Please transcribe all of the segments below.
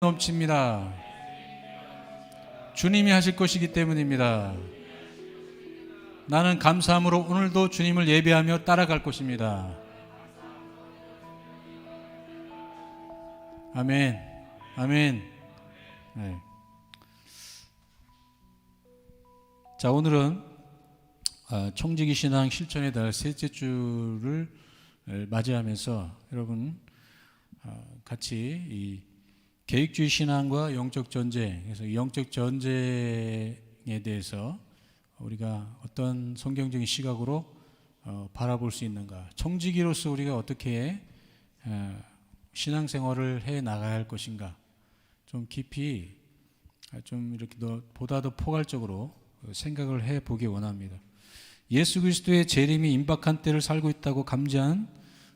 넘칩니다. 주님이 하실 것이기 때문입니다. 나는 감사함으로 오늘도 주님을 예배하며 따라갈 것입니다. 아멘. 아멘. 네. 자, 오늘은 청지기 신앙 실천의 달 셋째 주를 맞이하면서 여러분 같이 이 계획주의 신앙과 영적 전쟁, 그래서 영적 전쟁에 대해서 우리가 어떤 성경적인 시각으로 바라볼 수 있는가, 청지기로서 우리가 어떻게 신앙생활을 해 나가야 할 것인가, 좀 깊이 좀 이렇게 보다 더 포괄적으로 생각을 해 보기 원합니다. 예수 그리스도의 재림이 임박한 때를 살고 있다고 감지한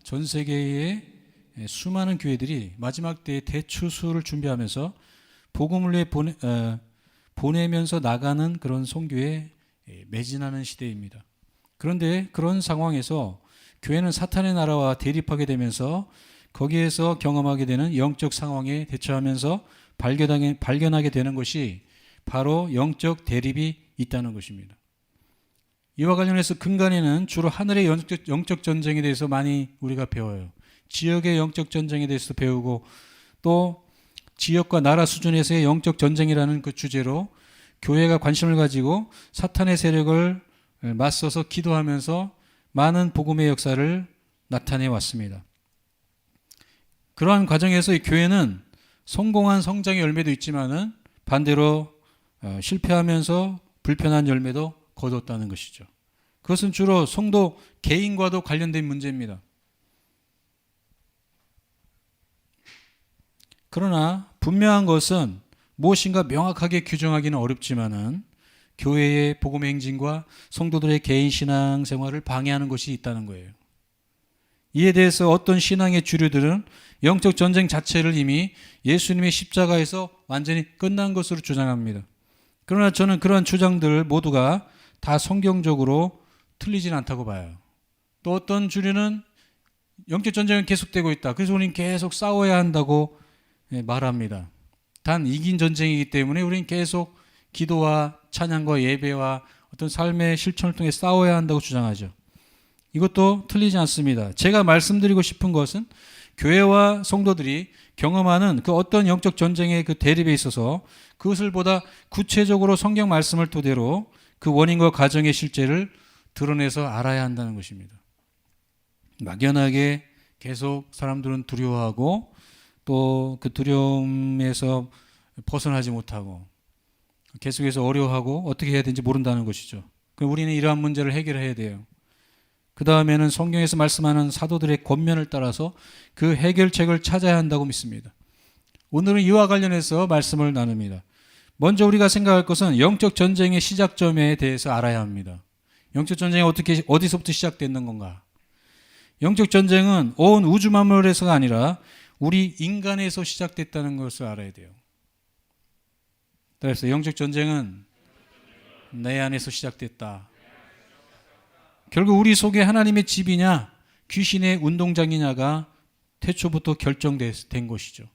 전 세계의 수많은 교회들이 마지막 때의 대추수를 준비하면서 복음을 위해 보내면서 나가는 그런 선교에 매진하는 시대입니다. 그런데 그런 상황에서 교회는 사탄의 나라와 대립하게 되면서 거기에서 경험하게 되는 영적 상황에 대처하면서 발견하게 되는 것이 바로 영적 대립이 있다는 것입니다. 이와 관련해서 근간에는 주로 하늘의 영적 전쟁에 대해서 많이 우리가 배워요. 지역의 영적 전쟁에 대해서 배우고, 또 지역과 나라 수준에서의 영적 전쟁이라는 그 주제로 교회가 관심을 가지고 사탄의 세력을 맞서서 기도하면서 많은 복음의 역사를 나타내 왔습니다. 그러한 과정에서 이 교회는 성공한 성장의 열매도 있지만은 반대로 실패하면서 불편한 열매도 거뒀다는 것이죠. 그것은 주로 성도 개인과도 관련된 문제입니다. 그러나 분명한 것은 무엇인가 명확하게 규정하기는 어렵지만은 교회의 복음의 행진과 성도들의 개인 신앙 생활을 방해하는 것이 있다는 거예요. 이에 대해서 어떤 신앙의 주류들은 영적 전쟁 자체를 이미 예수님의 십자가에서 완전히 끝난 것으로 주장합니다. 그러나 저는 그러한 주장들 모두가 다 성경적으로 틀리진 않다고 봐요. 또 어떤 주류는 영적 전쟁은 계속되고 있다, 그래서 우리는 계속 싸워야 한다고 말합니다. 단 이긴 전쟁이기 때문에 우리는 계속 기도와 찬양과 예배와 어떤 삶의 실천을 통해 싸워야 한다고 주장하죠. 이것도 틀리지 않습니다. 제가 말씀드리고 싶은 것은 교회와 성도들이 경험하는 그 어떤 영적 전쟁의 그 대립에 있어서 그것을 보다 구체적으로 성경 말씀을 토대로 그 원인과 과정의 실제를 드러내서 알아야 한다는 것입니다. 막연하게 계속 사람들은 두려워하고 또 그 두려움에서 벗어나지 못하고 계속해서 어려워하고 어떻게 해야 되는지 모른다는 것이죠. 그럼 우리는 이러한 문제를 해결해야 돼요. 그 다음에는 성경에서 말씀하는 사도들의 권면을 따라서 그 해결책을 찾아야 한다고 믿습니다. 오늘은 이와 관련해서 말씀을 나눕니다. 먼저 우리가 생각할 것은 영적 전쟁의 시작점에 대해서 알아야 합니다. 영적 전쟁이 어디서부터 시작됐는 건가? 영적 전쟁은 온 우주 만물에서가 아니라 우리 인간에서 시작됐다는 것을 알아야 돼요. 그래서 영적 전쟁은 내 안에서 시작됐다. 결국 우리 속에 하나님의 집이냐 귀신의 운동장이냐가 태초부터 결정된 것이죠.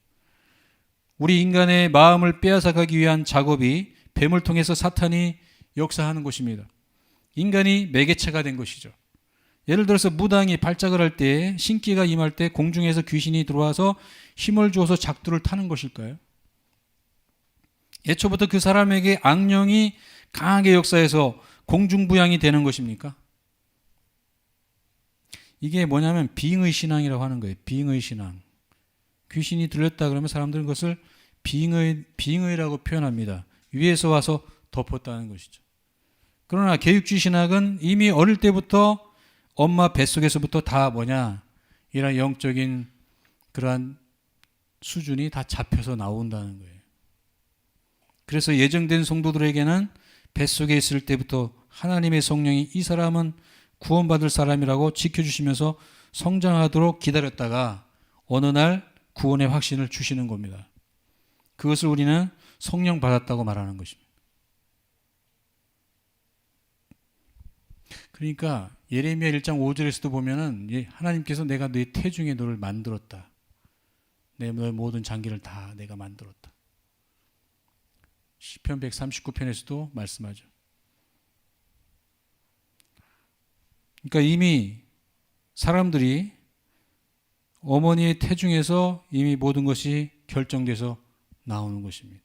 우리 인간의 마음을 빼앗아가기 위한 작업이 뱀을 통해서 사탄이 역사하는 것입니다. 인간이 매개체가 된 것이죠. 예를 들어서 무당이 발작을 할 때, 신기가 임할 때 공중에서 귀신이 들어와서 힘을 주어서 작두를 타는 것일까요? 애초부터 그 사람에게 악령이 강하게 역사해서 공중부양이 되는 것입니까? 이게 뭐냐면 빙의 신앙이라고 하는 거예요. 빙의 신앙. 귀신이 들렸다 그러면 사람들은 그것을 빙의라고 표현합니다. 위에서 와서 덮었다는 것이죠. 그러나 계획주의 신학은 이미 어릴 때부터 엄마 뱃속에서부터 다 이런 영적인 그러한 수준이 다 잡혀서 나온다는 거예요. 그래서 예정된 성도들에게는 뱃속에 있을 때부터 하나님의 성령이 이 사람은 구원받을 사람이라고 지켜주시면서 성장하도록 기다렸다가 어느 날 구원의 확신을 주시는 겁니다. 그것을 우리는 성령 받았다고 말하는 것입니다. 그러니까 예레미야 1장 5절에서도 보면은 하나님께서 내가 네 태중에 너를 만들었다. 너의 모든 장기를 다 내가 만들었다. 시편 139편에서도 말씀하죠. 그러니까 이미 사람들이 어머니의 태중에서 이미 모든 것이 결정돼서 나오는 것입니다.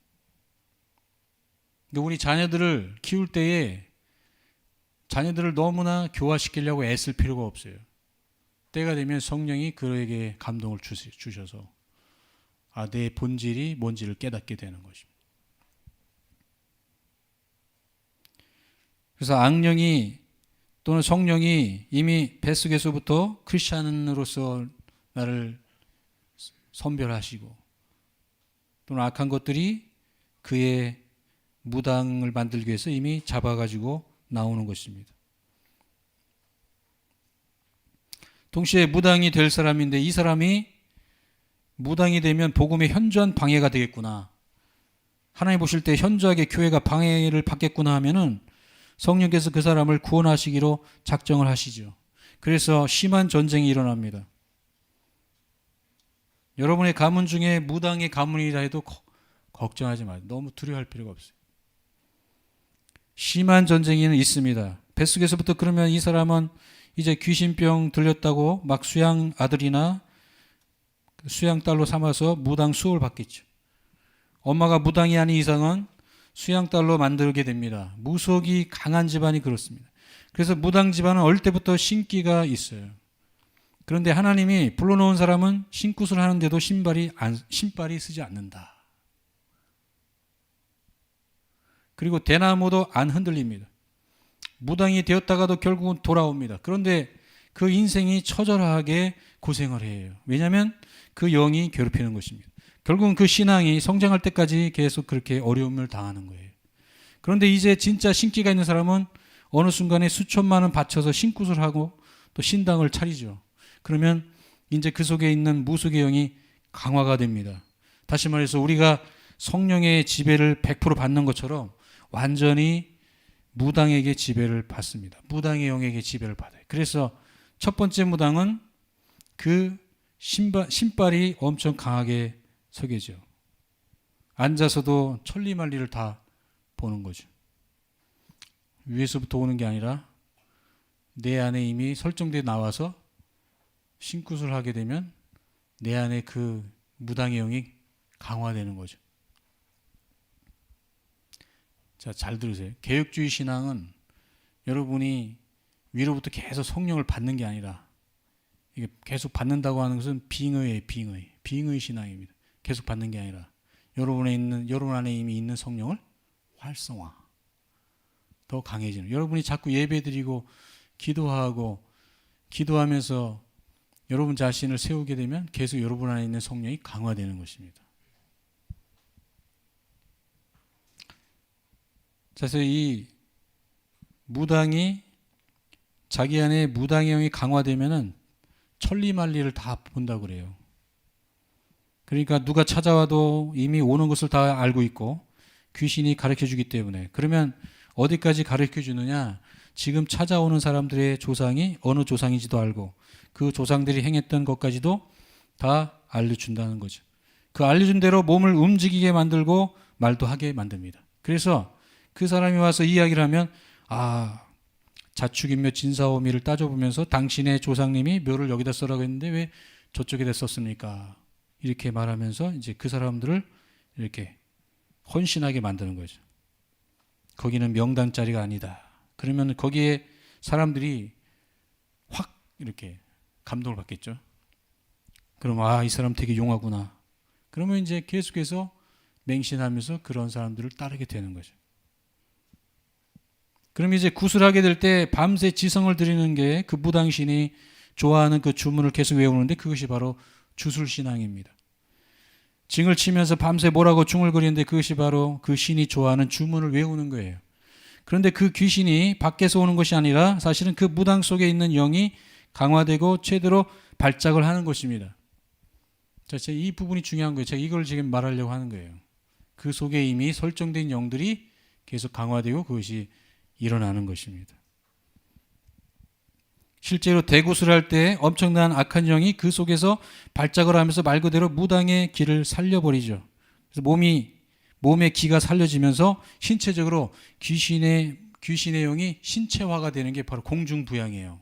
우리 자녀들을 키울 때에 자녀들을 너무나 교화시키려고 애쓸 필요가 없어요. 때가 되면 성령이 그에게 감동을 주셔서 내 본질이 뭔지를 깨닫게 되는 것입니다. 그래서 악령이 또는 성령이 이미 뱃속에서부터 크리스찬으로서 나를 선별하시고 또는 악한 것들이 그의 무당을 만들기 위해서 이미 잡아가지고 나오는 것입니다. 동시에 무당이 될 사람인데 이 사람이 무당이 되면 복음의 현저한 방해가 되겠구나. 하나님 보실 때 현저하게 교회가 방해를 받겠구나 하면은 성령께서 그 사람을 구원하시기로 작정을 하시죠. 그래서 심한 전쟁이 일어납니다. 여러분의 가문 중에 무당의 가문이라 해도 걱정하지 마세요. 너무 두려워할 필요가 없어요. 심한 전쟁이 있습니다. 뱃속에서부터 그러면 이 사람은 이제 귀신병 들렸다고 막 수양 아들이나 수양 딸로 삼아서 무당 수업을 받겠죠. 엄마가 무당이 아닌 이상은 수양 딸로 만들게 됩니다. 무속이 강한 집안이 그렇습니다. 그래서 무당 집안은 어릴 때부터 신기가 있어요. 그런데 하나님이 불러놓은 사람은 신굿을 하는데도 신발이 쓰지 않는다. 그리고 대나무도 안 흔들립니다. 무당이 되었다가도 결국은 돌아옵니다. 그런데 그 인생이 처절하게 고생을 해요. 왜냐하면 그 영이 괴롭히는 것입니다. 결국은 그 신앙이 성장할 때까지 계속 그렇게 어려움을 당하는 거예요. 그런데 이제 진짜 신기가 있는 사람은 어느 순간에 수천만 원 바쳐서 신굿을 하고 또 신당을 차리죠. 그러면 이제 그 속에 있는 무속의 영이 강화가 됩니다. 다시 말해서 우리가 성령의 지배를 100% 받는 것처럼 완전히 무당에게 지배를 받습니다. 무당의 영에게 지배를 받아요. 그래서 첫 번째 무당은 그 신발이 엄청 강하게 서게죠. 앉아서도 천리만리를 다 보는 거죠. 위에서부터 오는 게 아니라 내 안에 이미 설정돼 나와서 신굿을 하게 되면 내 안에 그 무당의 영이 강화되는 거죠. 자, 잘 들으세요. 개혁주의 신앙은 여러분이 위로부터 계속 성령을 받는 게 아니라 이게 계속 받는다고 하는 것은 빙의예요. 빙의 신앙입니다. 계속 받는 게 아니라 여러분 안에 이미 있는 성령을 활성화, 더 강해지는. 여러분이 자꾸 예배드리고 기도하면서 여러분 자신을 세우게 되면 계속 여러분 안에 있는 성령이 강화되는 것입니다. 그래서 이 무당이 자기 안에 무당의 영이 강화되면은 천리만리를 다 본다고 그래요. 그러니까 누가 찾아와도 이미 오는 것을 다 알고 있고 귀신이 가르쳐 주기 때문에. 그러면 어디까지 가르쳐 주느냐? 지금 찾아오는 사람들의 조상이 어느 조상인지도 알고 그 조상들이 행했던 것까지도 다 알려준다는 거죠. 그 알려준 대로 몸을 움직이게 만들고 말도 하게 만듭니다. 그래서 그 사람이 와서 이야기를 하면 자축인묘 진사오미를 따져보면서 당신의 조상님이 묘를 여기다 써라고 했는데 왜 저쪽에다 썼습니까? 이렇게 말하면서 이제 그 사람들을 이렇게 헌신하게 만드는 거죠. 거기는 명당 자리가 아니다. 그러면 거기에 사람들이 확 이렇게 감동을 받겠죠. 그럼 이 사람 되게 용하구나. 그러면 이제 계속해서 맹신하면서 그런 사람들을 따르게 되는 거죠. 그럼 이제 구슬하게 될 때 밤새 지성을 드리는 게 그 무당신이 좋아하는 그 주문을 계속 외우는데 그것이 바로 주술신앙입니다. 징을 치면서 밤새 뭐라고 중얼거리는데 그것이 바로 그 신이 좋아하는 주문을 외우는 거예요. 그런데 그 귀신이 밖에서 오는 것이 아니라 사실은 그 무당 속에 있는 영이 강화되고 최대로 발작을 하는 것입니다. 자, 이 부분이 중요한 거예요. 제가 이걸 지금 말하려고 하는 거예요. 그 속에 이미 설정된 영들이 계속 강화되고 그것이 일어나는 것입니다. 실제로 대구수를 할 때 엄청난 악한 영이 그 속에서 발작을 하면서 말 그대로 무당의 기를 살려버리죠. 그래서 몸의 기가 살려지면서 신체적으로 귀신의 영이 신체화가 되는 게 바로 공중부양이에요.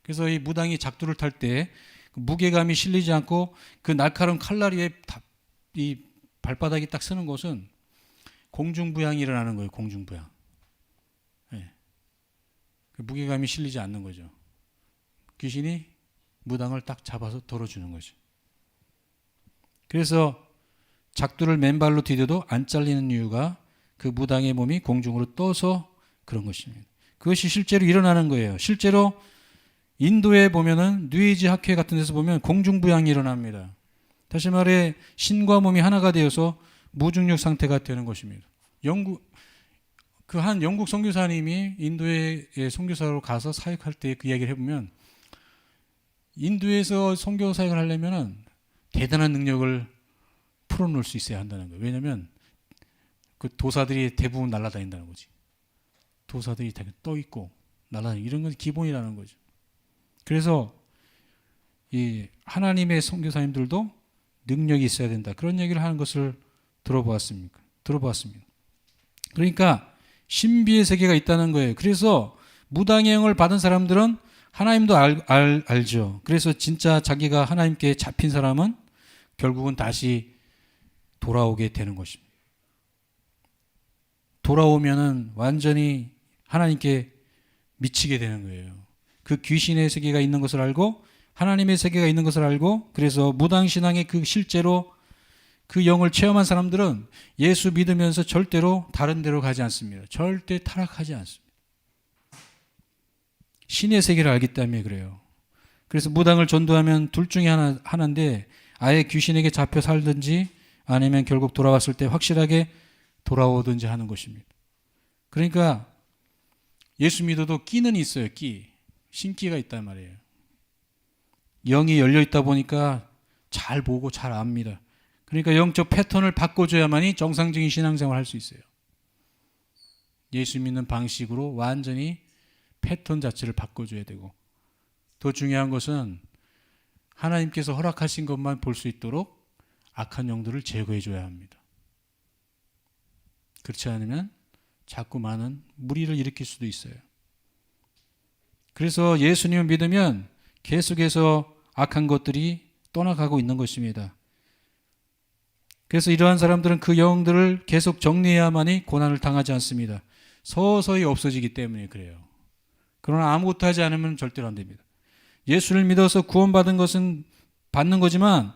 그래서 이 무당이 작두를 탈 때 무게감이 실리지 않고 그 날카로운 칼날이 이 발바닥이 딱 서는 곳은 공중부양이 일어나는 거예요. 공중부양. 네. 그 무게감이 실리지 않는 거죠. 귀신이 무당을 딱 잡아서 덜어주는 거죠. 그래서 작두를 맨발로 디뎌도 안 잘리는 이유가 그 무당의 몸이 공중으로 떠서 그런 것입니다. 그것이 실제로 일어나는 거예요. 실제로 인도에 보면은 뉴에이지 학회 같은 데서 보면 공중부양이 일어납니다. 다시 말해 신과 몸이 하나가 되어서 무중력 상태가 되는 것입니다. 한 영국 선교사님이 인도에 선교사로 가서 사역할 때 그 이야기를 해보면 인도에서 선교 사역을 하려면은 대단한 능력을 풀어놓을 수 있어야 한다는 거예요. 왜냐하면 그 도사들이 대부분 날아다닌다는 거지. 도사들이 다 떠 있고 날아다니고 이런 건 기본이라는 거죠. 그래서 이 하나님의 선교사님들도 능력이 있어야 된다. 그런 얘기를 하는 것을 들어보았습니다. 그러니까 신비의 세계가 있다는 거예요. 그래서 무당의 영을 받은 사람들은 하나님도 알죠. 그래서 진짜 자기가 하나님께 잡힌 사람은 결국은 다시 돌아오게 되는 것입니다. 돌아오면은 완전히 하나님께 미치게 되는 거예요. 그 귀신의 세계가 있는 것을 알고 하나님의 세계가 있는 것을 알고 그래서 무당신앙의 그 실제로 그 영을 체험한 사람들은 예수 믿으면서 절대로 다른 데로 가지 않습니다. 절대 타락하지 않습니다. 신의 세계를 알기 때문에 그래요. 그래서 무당을 전도하면 둘 중에 하나인데 아예 귀신에게 잡혀 살든지 아니면 결국 돌아왔을 때 확실하게 돌아오든지 하는 것입니다. 그러니까 예수 믿어도 끼는 있어요. 신기가 있단 말이에요. 영이 열려 있다 보니까 잘 보고 잘 압니다. 그러니까 영적 패턴을 바꿔줘야만이 정상적인 신앙생활을 할 수 있어요. 예수 믿는 방식으로 완전히 패턴 자체를 바꿔줘야 되고 더 중요한 것은 하나님께서 허락하신 것만 볼 수 있도록 악한 영들을 제거해 줘야 합니다. 그렇지 않으면 자꾸 많은 무리를 일으킬 수도 있어요. 그래서 예수님을 믿으면 계속해서 악한 것들이 떠나가고 있는 것입니다. 그래서 이러한 사람들은 그 영들을 계속 정리해야만이 고난을 당하지 않습니다. 서서히 없어지기 때문에 그래요. 그러나 아무것도 하지 않으면 절대로 안 됩니다. 예수를 믿어서 구원받은 것은 받는 거지만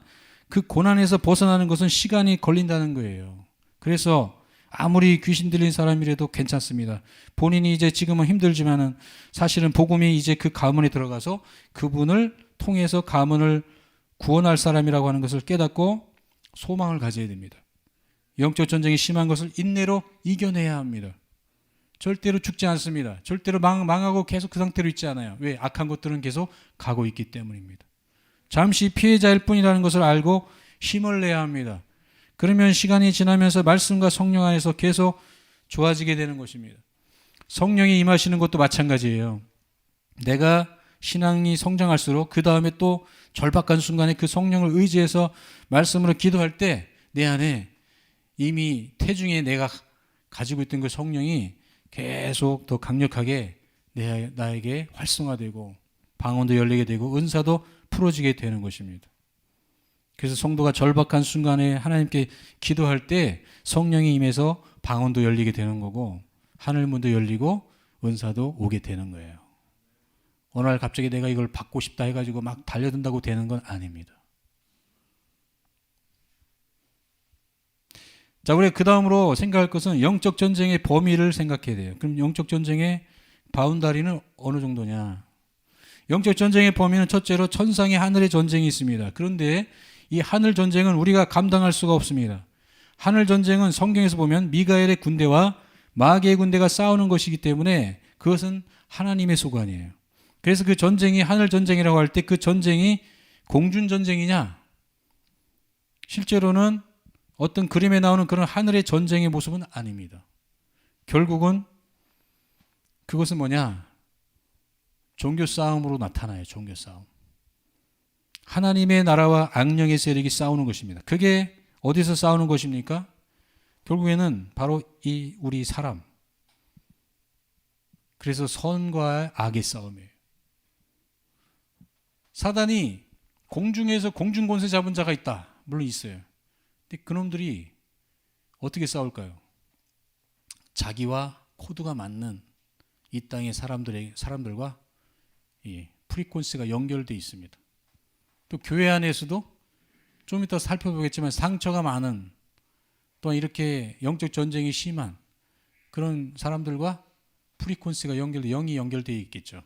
그 고난에서 벗어나는 것은 시간이 걸린다는 거예요. 그래서 아무리 귀신 들린 사람이라도 괜찮습니다. 본인이 이제 지금은 힘들지만은 사실은 복음이 이제 그 가문에 들어가서 그분을 통해서 가문을 구원할 사람이라고 하는 것을 깨닫고 소망을 가져야 됩니다. 영적 전쟁이 심한 것을 인내로 이겨내야 합니다. 절대로 죽지 않습니다. 절대로 망하고 계속 그 상태로 있지 않아요. 왜? 악한 것들은 계속 가고 있기 때문입니다. 잠시 피해자일 뿐이라는 것을 알고 힘을 내야 합니다. 그러면 시간이 지나면서 말씀과 성령 안에서 계속 좋아지게 되는 것입니다. 성령이 임하시는 것도 마찬가지예요. 내가 신앙이 성장할수록 그 다음에 또 절박한 순간에 그 성령을 의지해서 말씀으로 기도할 때 내 안에 이미 태중에 내가 가지고 있던 그 성령이 계속 더 강력하게 나에게 활성화되고 방언도 열리게 되고 은사도 풀어지게 되는 것입니다. 그래서 성도가 절박한 순간에 하나님께 기도할 때 성령이 임해서 방언도 열리게 되는 거고 하늘문도 열리고 은사도 오게 되는 거예요. 어느 날 갑자기 내가 이걸 받고 싶다 해가지고 막 달려든다고 되는 건 아닙니다. 자, 우리 그 다음으로 생각할 것은 영적 전쟁의 범위를 생각해야 돼요. 그럼 영적 전쟁의 바운다리는 어느 정도냐? 영적 전쟁의 범위는 첫째로 천상의 하늘의 전쟁이 있습니다. 그런데 이 하늘 전쟁은 우리가 감당할 수가 없습니다. 하늘 전쟁은 성경에서 보면 미가엘의 군대와 마귀의 군대가 싸우는 것이기 때문에 그것은 하나님의 소관이에요. 그래서 그 전쟁이 하늘 전쟁이라고 할 때 그 전쟁이 공중 전쟁이냐? 실제로는 어떤 그림에 나오는 그런 하늘의 전쟁의 모습은 아닙니다. 결국은 그것은 뭐냐? 종교 싸움으로 나타나요. 종교 싸움. 하나님의 나라와 악령의 세력이 싸우는 것입니다. 그게 어디서 싸우는 것입니까? 결국에는 바로 이 우리 사람. 그래서 선과 악의 싸움이에요. 사단이 공중에서 공중권세 잡은 자가 있다. 물론 있어요. 근데 그놈들이 어떻게 싸울까요? 자기와 코드가 맞는 이 땅의 사람들과 이 프리퀀시가 연결되어 있습니다. 또 교회 안에서도 좀 이따 살펴보겠지만 상처가 많은, 또한 이렇게 영적 전쟁이 심한 그런 사람들과 프리퀀시가 영이 연결되어 있겠죠.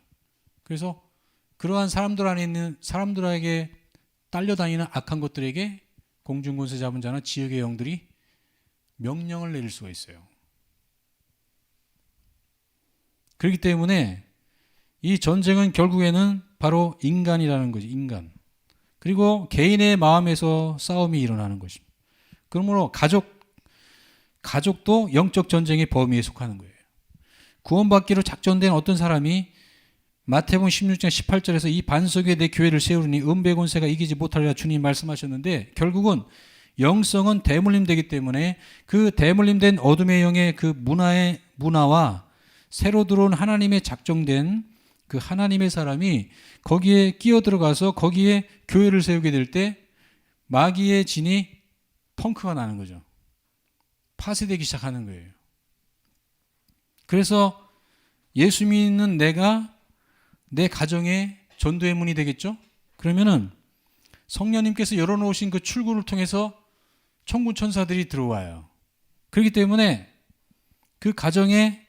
그래서 그러한 사람들 안에 있는 사람들에게 딸려다니는 악한 것들에게 공중권세 잡은 자나 지역의 영들이 명령을 내릴 수가 있어요. 그렇기 때문에 이 전쟁은 결국에는 바로 인간이라는 거지, 인간. 그리고 개인의 마음에서 싸움이 일어나는 것입니다. 그러므로 가족도 영적 전쟁의 범위에 속하는 거예요. 구원받기로 작정된 어떤 사람이 마태복음 16장 18절에서 이 반석 위에 내 교회를 세우리니 은배곤세가 이기지 못하리라 주님 말씀하셨는데, 결국은 영성은 대물림되기 때문에 그 대물림된 어둠의 영의 그 문화와 새로 들어온 하나님의 작정된 그 하나님의 사람이 거기에 끼어 들어가서 거기에 교회를 세우게 될 때 마귀의 진이 펑크가 나는 거죠. 파쇄되기 시작하는 거예요. 그래서 예수 믿는 내가 내 가정의 전도의 문이 되겠죠? 그러면은 성령님께서 열어놓으신 그 출구를 통해서 천군 천사들이 들어와요. 그렇기 때문에 그 가정에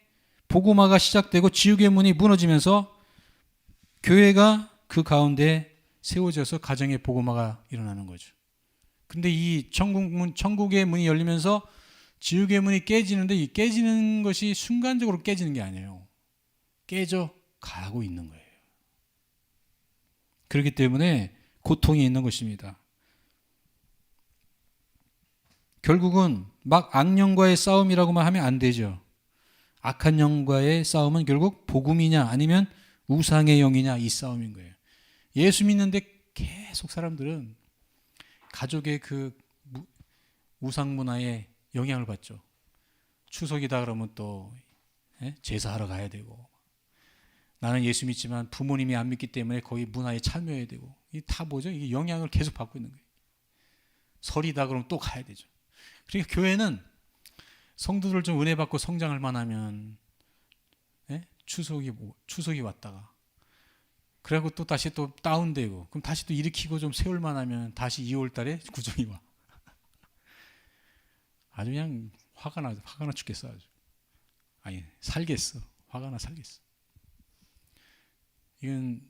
복음화가 시작되고 지옥의 문이 무너지면서 교회가 그 가운데 세워져서 가정의 복음화가 일어나는 거죠. 근데 이 천국의 문이 열리면서 지옥의 문이 깨지는데, 이 깨지는 것이 순간적으로 깨지는 게 아니에요. 깨져 가고 있는 거예요. 그렇기 때문에 고통이 있는 것입니다. 결국은 막 악령과의 싸움이라고만 하면 안 되죠. 악한 영과의 싸움은 결국 복음이냐 아니면 우상의 영이냐, 이 싸움인 거예요. 예수 믿는데 계속 사람들은 가족의 그 우상 문화에 영향을 받죠. 추석이다 그러면 또 제사하러 가야 되고, 나는 예수 믿지만 부모님이 안 믿기 때문에 거기 문화에 참여해야 되고, 이게 다 뭐죠? 이게 영향을 계속 받고 있는 거예요. 설이다 그러면 또 가야 되죠. 그러니까 교회는 성도들 좀 은혜 받고 성장할 만하면 추석이 왔다가 그리고 또 다시 또 다운되고, 그럼 다시 또 일으키고 좀 세울 만하면 다시 2월 달에 구정이 와. 아주 그냥 화가 나 죽겠어. 아주. 아니, 살겠어. 화가 나 살겠어. 이건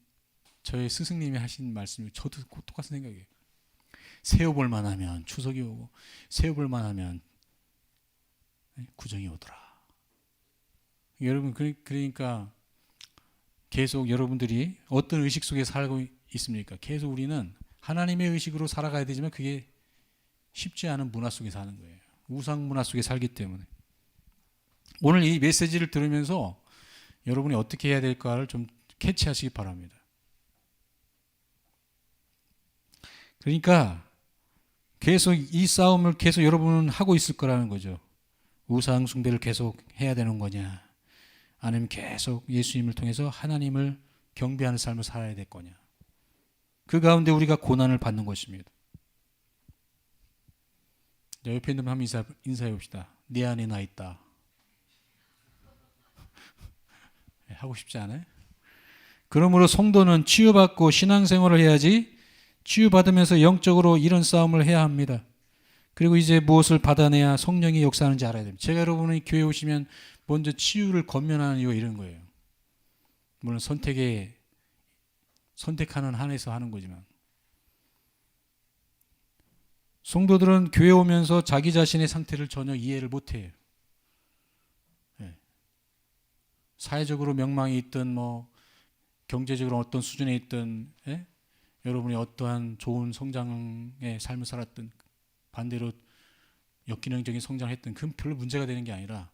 저희 스승님이 하신 말씀이 저도 똑같은 생각이에요. 세워볼 만하면 추석이 오고, 세워볼 만하면 구정이 오더라. 여러분, 그러니까 계속 여러분들이 어떤 의식 속에 살고 있습니까? 계속 우리는 하나님의 의식으로 살아가야 되지만 그게 쉽지 않은 문화 속에 사는 거예요. 우상 문화 속에 살기 때문에. 오늘 이 메시지를 들으면서 여러분이 어떻게 해야 될까를 좀 캐치하시기 바랍니다. 그러니까 계속 이 싸움을 계속 여러분은 하고 있을 거라는 거죠. 우상 숭배를 계속 해야 되는 거냐, 아니면 계속 예수님을 통해서 하나님을 경배하는 삶을 살아야 될 거냐. 그 가운데 우리가 고난을 받는 것입니다. 옆에 있는 분 한번 인사해 봅시다. 내 안에 나 있다. 하고 싶지 않아요? 그러므로 성도는 치유받고 신앙생활을 해야지, 치유받으면서 영적으로 이런 싸움을 해야 합니다. 그리고 이제 무엇을 받아내야 성령이 역사하는지 알아야 됩니다. 제가 여러분이 교회 오시면 먼저 치유를 권면하는 이유가 이런 거예요. 물론 선택하는 한에서 하는 거지만, 성도들은 교회 오면서 자기 자신의 상태를 전혀 이해를 못해요. 사회적으로 명망이 있든 뭐 경제적으로 어떤 수준에 있든, 여러분이 어떠한 좋은 성장의 삶을 살았든 반대로 역기능적인 성장을 했든, 그건 별로 문제가 되는 게 아니라,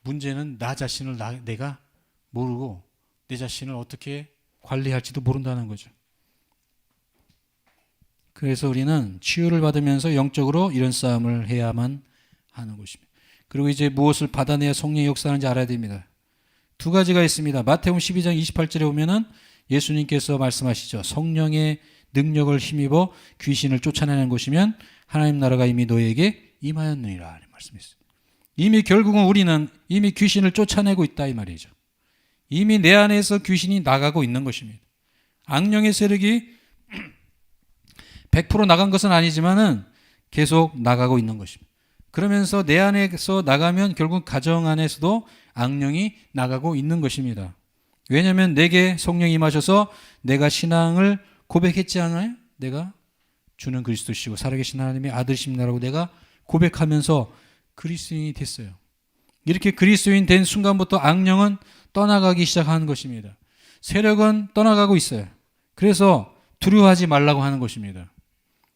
문제는 나 자신을 내가 모르고 내 자신을 어떻게 관리할지도 모른다는 거죠. 그래서 우리는 치유를 받으면서 영적으로 이런 싸움을 해야만 하는 것입니다. 그리고 이제 무엇을 받아내야 성령의 역사하는지 알아야 됩니다. 두 가지가 있습니다. 마태복음 12장 28절에 보면은 예수님께서 말씀하시죠. 성령의 능력을 힘입어 귀신을 쫓아내는 것이면 하나님 나라가 이미 너희에게 임하였느니라 말씀했어요. 이미 결국은 우리는 이미 귀신을 쫓아내고 있다 이 말이죠. 이미 내 안에서 귀신이 나가고 있는 것입니다. 악령의 세력이 100% 나간 것은 아니지만은 계속 나가고 있는 것입니다. 그러면서 내 안에서 나가면 결국 가정 안에서도 악령이 나가고 있는 것입니다. 왜냐하면 내게 성령이 임하셔서 내가 신앙을 고백했지 않아요? 내가 주는 그리스도시고 살아계신 하나님의 아들이십니다라고 내가 고백하면서 그리스도인이 됐어요. 이렇게 그리스도인 된 순간부터 악령은 떠나가기 시작하는 것입니다. 세력은 떠나가고 있어요. 그래서 두려워하지 말라고 하는 것입니다.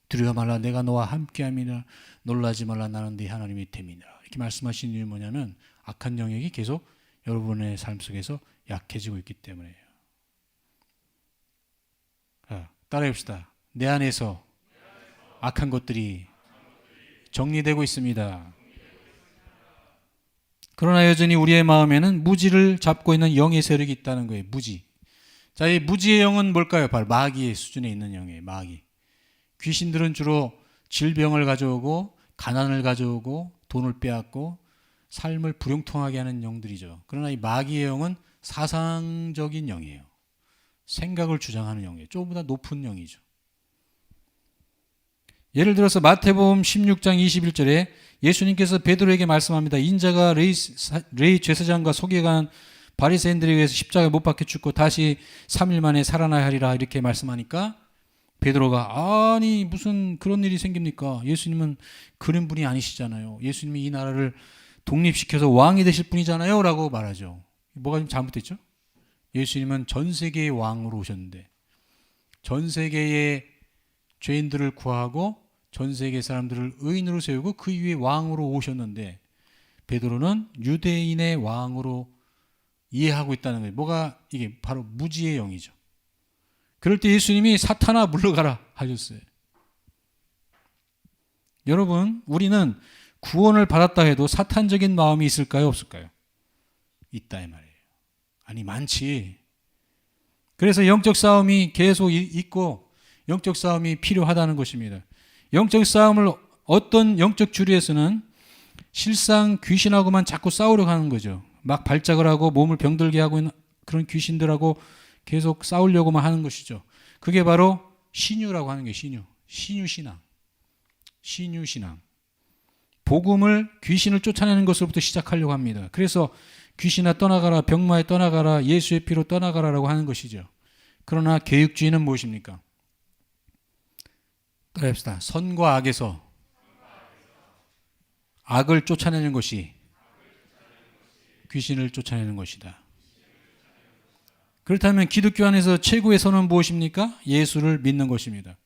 두려워 말라 내가 너와 함께함이라 놀라지 말라 나는 네 하나님이 됨이니라. 이렇게 말씀하신 이유는 뭐냐면 악한 영역이 계속 여러분의 삶 속에서 약해지고 있기 때문이에요. 따라해 봅시다. 내 안에서 악한 것들이 정리되고 있습니다. 그러나 여전히 우리의 마음에는 무지를 잡고 있는 영의 세력이 있다는 거예요. 무지. 자, 이 무지의 영은 뭘까요? 바로 마귀의 수준에 있는 영이에요. 마귀. 귀신들은 주로 질병을 가져오고 가난을 가져오고 돈을 빼앗고 삶을 불용통하게 하는 영들이죠. 그러나 이 마귀의 영은 사상적인 영이에요. 생각을 주장하는 영이에요. 조금보다 높은 영이죠. 예를 들어서 마태복음 16장 21절에 예수님께서 베드로에게 말씀합니다. 인자가 레위 제사장과 속여간 바리새인들에 의해서 십자가에 못 박혀 죽고 다시 3일 만에 살아나야 하리라 이렇게 말씀하니까 베드로가 아니 무슨 그런 일이 생깁니까? 예수님은 그런 분이 아니시잖아요. 예수님이 이 나라를 독립시켜서 왕이 되실 분이잖아요 라고 말하죠. 뭐가 좀 잘못됐죠? 예수님은 전 세계의 왕으로 오셨는데 전 세계의 죄인들을 구하고 전 세계 사람들을 의인으로 세우고 그 위에 왕으로 오셨는데 베드로는 유대인의 왕으로 이해하고 있다는 거예요. 뭐가 이게 바로 무지의 영이죠. 그럴 때 예수님이 사탄아 물러가라 하셨어요. 여러분 우리는 구원을 받았다 해도 사탄적인 마음이 있을까요? 없을까요? 있다 이 말이에요. 아니 많지. 그래서 영적 싸움이 계속 있고 영적 싸움이 필요하다는 것입니다. 영적 싸움을 어떤 영적 주류에서는 실상 귀신하고만 자꾸 싸우려고 하는 거죠. 막 발작을 하고 몸을 병들게 하고 있는 그런 귀신들하고 계속 싸우려고만 하는 것이죠. 그게 바로 신유라고 하는 게 신유신앙. 신유신앙. 복음을 귀신을 쫓아내는 것으로부터 시작하려고 합니다. 그래서 귀신아 떠나가라, 병마에 떠나가라, 예수의 피로 떠나가라라고 하는 것이죠. 그러나 개혁주의는 무엇입니까? 따라합시다. 선과 악에서 악을 쫓아내는 것이 귀신을 쫓아내는 것이다. 그렇다면 기독교 안에서 최고의 선은 무엇입니까? 예수를 믿는 것입니다.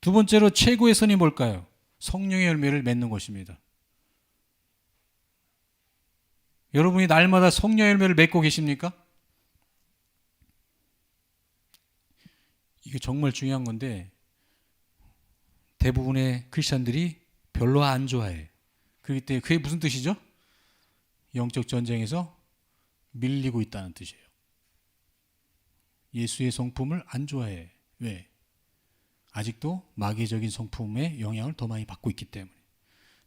두 번째로 최고의 선이 뭘까요? 성령의 열매를 맺는 것입니다. 여러분이 날마다 성령의 열매를 맺고 계십니까? 이게 정말 중요한 건데 대부분의 크리스천들이 별로 안 좋아해. 그렇기 때문에 그게 무슨 뜻이죠? 영적 전쟁에서 밀리고 있다는 뜻이에요. 예수의 성품을 안 좋아해. 왜? 아직도 마귀적인 성품의 영향을 더 많이 받고 있기 때문에.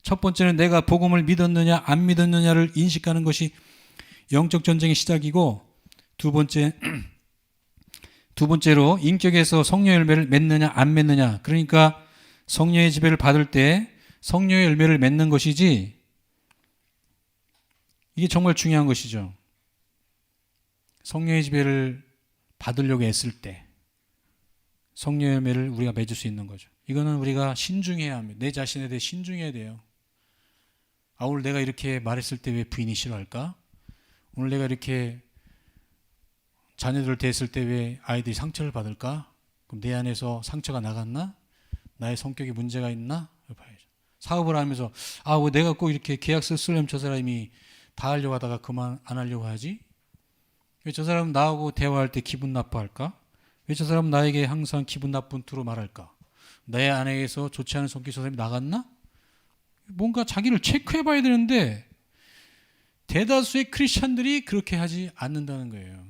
첫 번째는 내가 복음을 믿었느냐 안 믿었느냐를 인식하는 것이 영적 전쟁의 시작이고 두 번째로 인격에서 성령의 열매를 맺느냐 안 맺느냐. 그러니까 성령의 지배를 받을 때 성령의 열매를 맺는 것이지 이게 정말 중요한 것이죠. 성령의 지배를 받으려고 애쓸 때 성령의 열매를 우리가 맺을 수 있는 거죠. 이거는 우리가 신중해야 합니다. 내 자신에 대해 신중해야 돼요. 오늘 내가 이렇게 말했을 때 왜 부인이 싫어할까? 오늘 내가 이렇게 자녀들을 대했을 때 왜 아이들이 상처를 받을까? 그럼 내 안에서 상처가 나갔나? 나의 성격에 문제가 있나? 봐야죠. 사업을 하면서 왜 내가 꼭 이렇게 계약서 쓰려면 저 사람이 다 하려고 하다가 그만 안 하려고 하지? 왜 저 사람 나하고 대화할 때 기분 나빠할까? 왜 저 사람 나에게 항상 기분 나쁜 투로 말할까? 내 안에서 좋지 않은 성격 저 사람이 나갔나? 뭔가 자기를 체크해 봐야 되는데 대다수의 크리스찬들이 그렇게 하지 않는다는 거예요.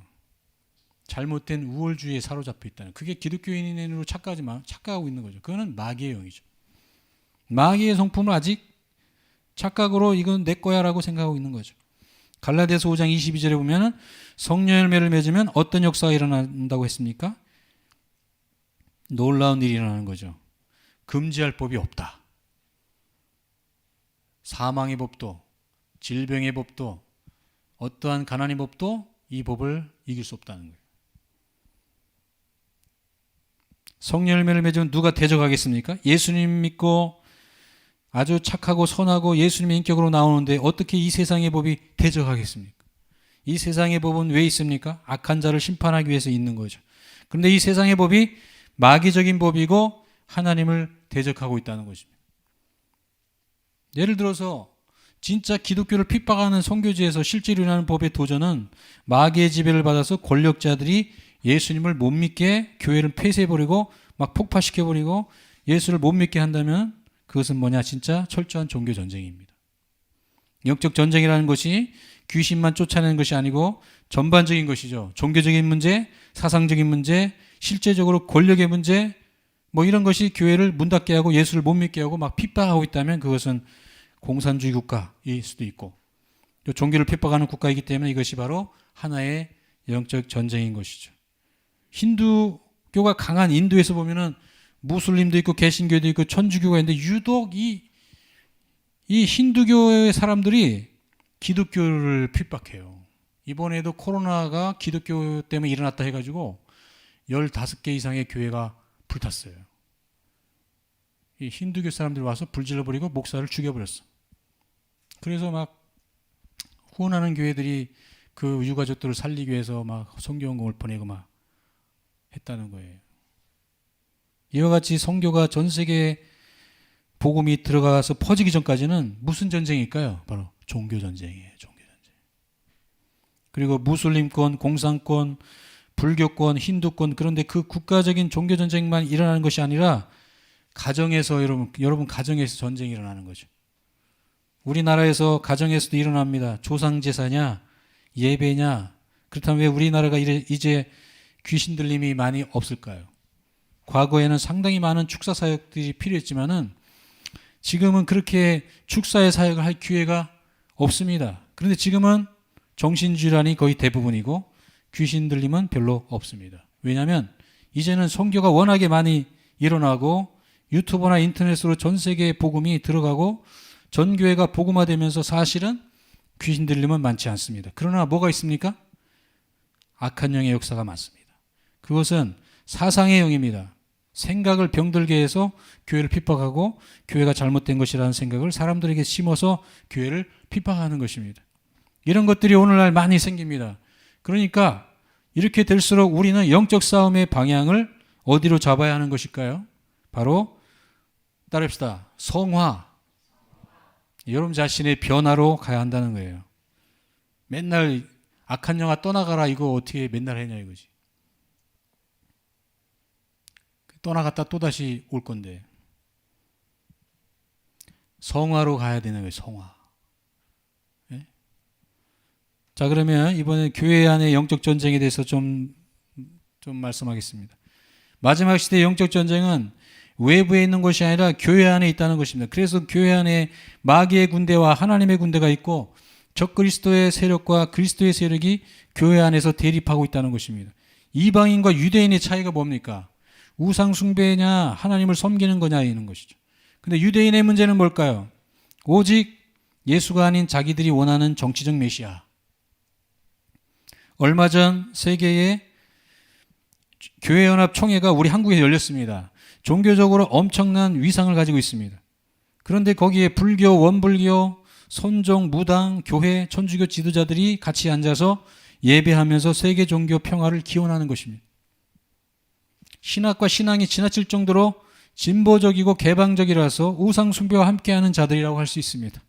잘못된 우월주의에 사로잡혀 있다는. 그게 기독교인으로 착각하고 있는 거죠. 그거는 마귀의 영이죠. 마귀의 성품을 아직 착각으로 이건 내 거야라고 생각하고 있는 거죠. 갈라디아서 5장 22절에 보면은 성령 열매를 맺으면 어떤 역사가 일어난다고 했습니까? 놀라운 일이 일어나는 거죠. 금지할 법이 없다. 사망의 법도 질병의 법도 어떠한 가난의 법도 이 법을 이길 수 없다는 거예요. 성령 열매를 맺으면 누가 대적하겠습니까? 예수님 믿고 아주 착하고 선하고 예수님의 인격으로 나오는데 어떻게 이 세상의 법이 대적하겠습니까? 이 세상의 법은 왜 있습니까? 악한 자를 심판하기 위해서 있는 거죠. 그런데 이 세상의 법이 마귀적인 법이고 하나님을 대적하고 있다는 것입니다. 예를 들어서 진짜 기독교를 핍박하는 선교지에서 실제로 일어나는 법의 도전은 마귀의 지배를 받아서 권력자들이 예수님을 못 믿게 교회를 폐쇄해버리고 막 폭파시켜버리고 예수를 못 믿게 한다면 그것은 뭐냐? 진짜 철저한 종교 전쟁입니다. 영적 전쟁이라는 것이 귀신만 쫓아내는 것이 아니고 전반적인 것이죠. 종교적인 문제, 사상적인 문제, 실제적으로 권력의 문제, 뭐 이런 것이 교회를 문 닫게 하고 예수를 못 믿게 하고 막 핍박하고 있다면 그것은 공산주의 국가일 수도 있고 또 종교를 핍박하는 국가이기 때문에 이것이 바로 하나의 영적 전쟁인 것이죠. 힌두교가 강한 인도에서 보면은 무슬림도 있고 개신교도 있고 천주교가 있는데 유독 이 힌두교의 사람들이 기독교를 핍박해요. 이번에도 코로나가 기독교 때문에 일어났다 해가지고 15개 이상의 교회가 불탔어요. 이 힌두교 사람들이 와서 불질러버리고 목사를 죽여버렸어. 그래서 막 후원하는 교회들이 그 유가족들을 살리기 위해서 막 선교원금을 보내고 막 했다는 거예요. 이와 같이 선교가 전 세계에 복음이 들어가서 퍼지기 전까지는 무슨 전쟁일까요? 바로 종교 전쟁이에요. 종교 전쟁. 그리고 무슬림권, 공산권, 불교권, 힌두권 그런데 그 국가적인 종교 전쟁만 일어나는 것이 아니라 가정에서 여러분 가정에서 전쟁이 일어나는 거죠. 우리나라에서 가정에서도 일어납니다. 조상 제사냐, 예배냐. 그렇다면 왜 우리나라가 이제 귀신 들림이 많이 없을까요? 과거에는 상당히 많은 축사 사역들이 필요했지만은 지금은 그렇게 축사의 사역을 할 기회가 없습니다. 그런데 지금은 정신질환이 거의 대부분이고 귀신 들림은 별로 없습니다. 왜냐하면 이제는 선교가 워낙에 많이 일어나고 유튜브나 인터넷으로 전 세계에 복음이 들어가고 전 교회가 복음화되면서 사실은 귀신 들림은 많지 않습니다. 그러나 뭐가 있습니까? 악한 영의 역사가 많습니다. 그것은 사상의 영입니다. 생각을 병들게 해서 교회를 핍박하고 교회가 잘못된 것이라는 생각을 사람들에게 심어서 교회를 핍박하는 것입니다. 이런 것들이 오늘날 많이 생깁니다. 그러니까 이렇게 될수록 우리는 영적 싸움의 방향을 어디로 잡아야 하는 것일까요? 바로 따릅시다. 성화. 여러분 자신의 변화로 가야 한다는 거예요. 맨날 악한 영아 떠나가라 이거 어떻게 맨날 했냐 이거지. 떠나갔다 또다시 올 건데 성화로 가야 되는 거예요. 성화. 네? 자 그러면 이번에 교회 안의 영적 전쟁에 대해서 좀 말씀하겠습니다. 마지막 시대의 영적 전쟁은 외부에 있는 것이 아니라 교회 안에 있다는 것입니다. 그래서 교회 안에 마귀의 군대와 하나님의 군대가 있고 적그리스도의 세력과 그리스도의 세력이 교회 안에서 대립하고 있다는 것입니다. 이방인과 유대인의 차이가 뭡니까? 우상 숭배냐 하나님을 섬기는 거냐 이런 것이죠. 근데 유대인의 문제는 뭘까요? 오직 예수가 아닌 자기들이 원하는 정치적 메시아. 얼마 전 세계의 교회연합총회가 우리 한국에 열렸습니다. 종교적으로 엄청난 위상을 가지고 있습니다. 그런데 거기에 불교, 원불교, 선종, 무당, 교회, 천주교 지도자들이 같이 앉아서 예배하면서 세계 종교 평화를 기원하는 것입니다. 신학과 신앙이 지나칠 정도로 진보적이고 개방적이라서 우상 숭배와 함께하는 자들이라고 할 수 있습니다.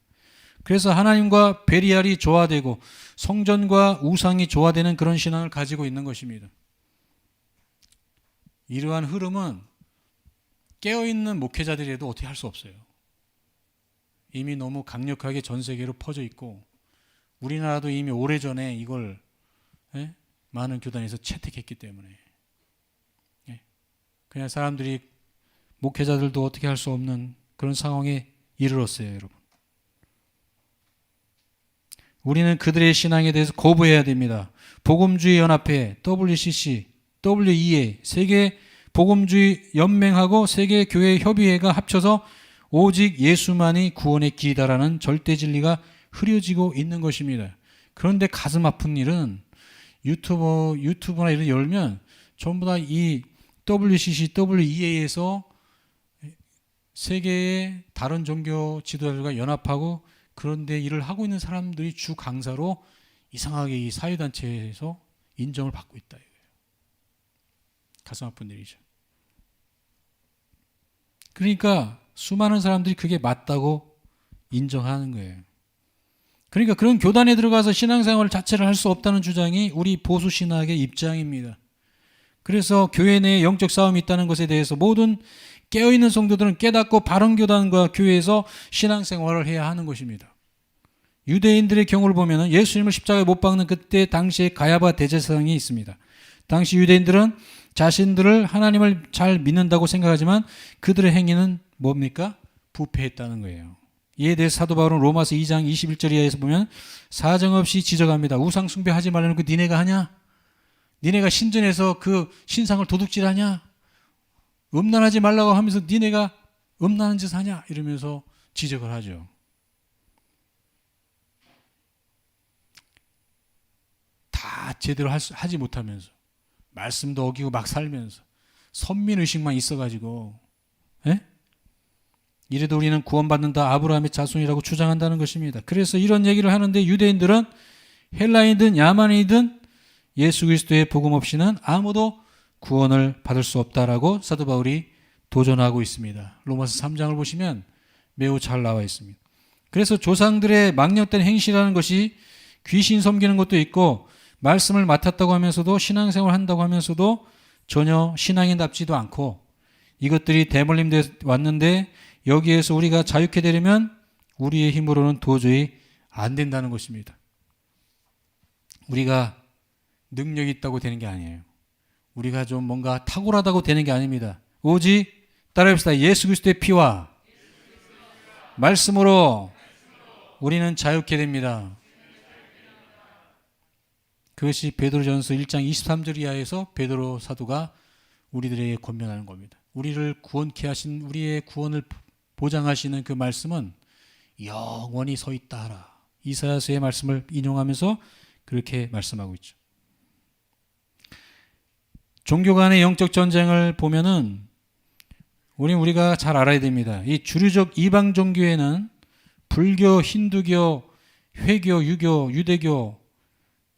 그래서 하나님과 베리알이 조화되고 성전과 우상이 조화되는 그런 신앙을 가지고 있는 것입니다. 이러한 흐름은 깨어있는 목회자들에도 어떻게 할 수 없어요. 이미 너무 강력하게 전 세계로 퍼져 있고 우리나라도 이미 오래전에 이걸 많은 교단에서 채택했기 때문에 그냥 사람들이 목회자들도 어떻게 할 수 없는 그런 상황에 이르렀어요, 여러분. 우리는 그들의 신앙에 대해서 거부해야 됩니다. 복음주의 연합회, WCC, WEA, 세계 복음주의 연맹하고 세계 교회 협의회가 합쳐서 오직 예수만이 구원의 길이다라는 절대 진리가 흐려지고 있는 것입니다. 그런데 가슴 아픈 일은 유튜브나 이런 열면 전부 다 이 WCC, WEA에서 세계의 다른 종교 지도자들과 연합하고 그런데 일을 하고 있는 사람들이 주 강사로 이상하게 이 사회단체에서 인정을 받고 있다. 이거예요. 가슴 아픈 일이죠. 그러니까 수많은 사람들이 그게 맞다고 인정하는 거예요. 그러니까 그런 교단에 들어가서 신앙생활 자체를 할 수 없다는 주장이 우리 보수 신학의 입장입니다. 그래서 교회 내에 영적 싸움이 있다는 것에 대해서 모든 깨어있는 성도들은 깨닫고 바른 교단과 교회에서 신앙생활을 해야 하는 것입니다. 유대인들의 경우를 보면 예수님을 십자가에 못 박는 그때 당시에 가야바 대제사장이 있습니다. 당시 유대인들은 자신들을 하나님을 잘 믿는다고 생각하지만 그들의 행위는 뭡니까? 부패했다는 거예요. 이에 대해 사도 바울은 로마서 2장 21절 이하에서 보면 사정없이 지적합니다. 우상 숭배하지 말라는 거 니네가 하냐? 니네가 신전에서 그 신상을 도둑질하냐? 음란하지 말라고 하면서 니네가 음란한 짓 하냐? 이러면서 지적을 하죠. 다 제대로 하지 못하면서 말씀도 어기고 막 살면서 선민의식만 있어가지고 이래도 우리는 구원받는다 아브라함의 자손이라고 주장한다는 것입니다. 그래서 이런 얘기를 하는데 유대인들은 헬라인이든 야만이든 예수 그리스도의 복음 없이는 아무도 구원을 받을 수 없다라고 사도 바울이 도전하고 있습니다. 로마서 3장을 보시면 매우 잘 나와 있습니다. 그래서 조상들의 망령된 행실이라는 것이 귀신 섬기는 것도 있고 말씀을 맡았다고 하면서도 신앙생활 한다고 하면서도 전혀 신앙인답지도 않고 이것들이 대물림돼 왔는데 여기에서 우리가 자유케 되려면 우리의 힘으로는 도저히 안 된다는 것입니다. 우리가 능력이 있다고 되는 게 아니에요. 우리가 좀 뭔가 탁월하다고 되는 게 아닙니다. 오직 따라합시다. 예수 그리스도의 피와 말씀으로 우리는 자유케 됩니다. 그것이 베드로전서 1장 23절 이하에서 베드로 사도가 우리들에게 권면하는 겁니다. 우리를 구원케 하신 우리의 구원을 보장하시는 그 말씀은 영원히 서 있다 하라. 이사야서의 말씀을 인용하면서 그렇게 말씀하고 있죠. 종교 간의 영적 전쟁을 보면은 우리가 잘 알아야 됩니다. 이 주류적 이방 종교에는 불교, 힌두교, 회교, 유교, 유대교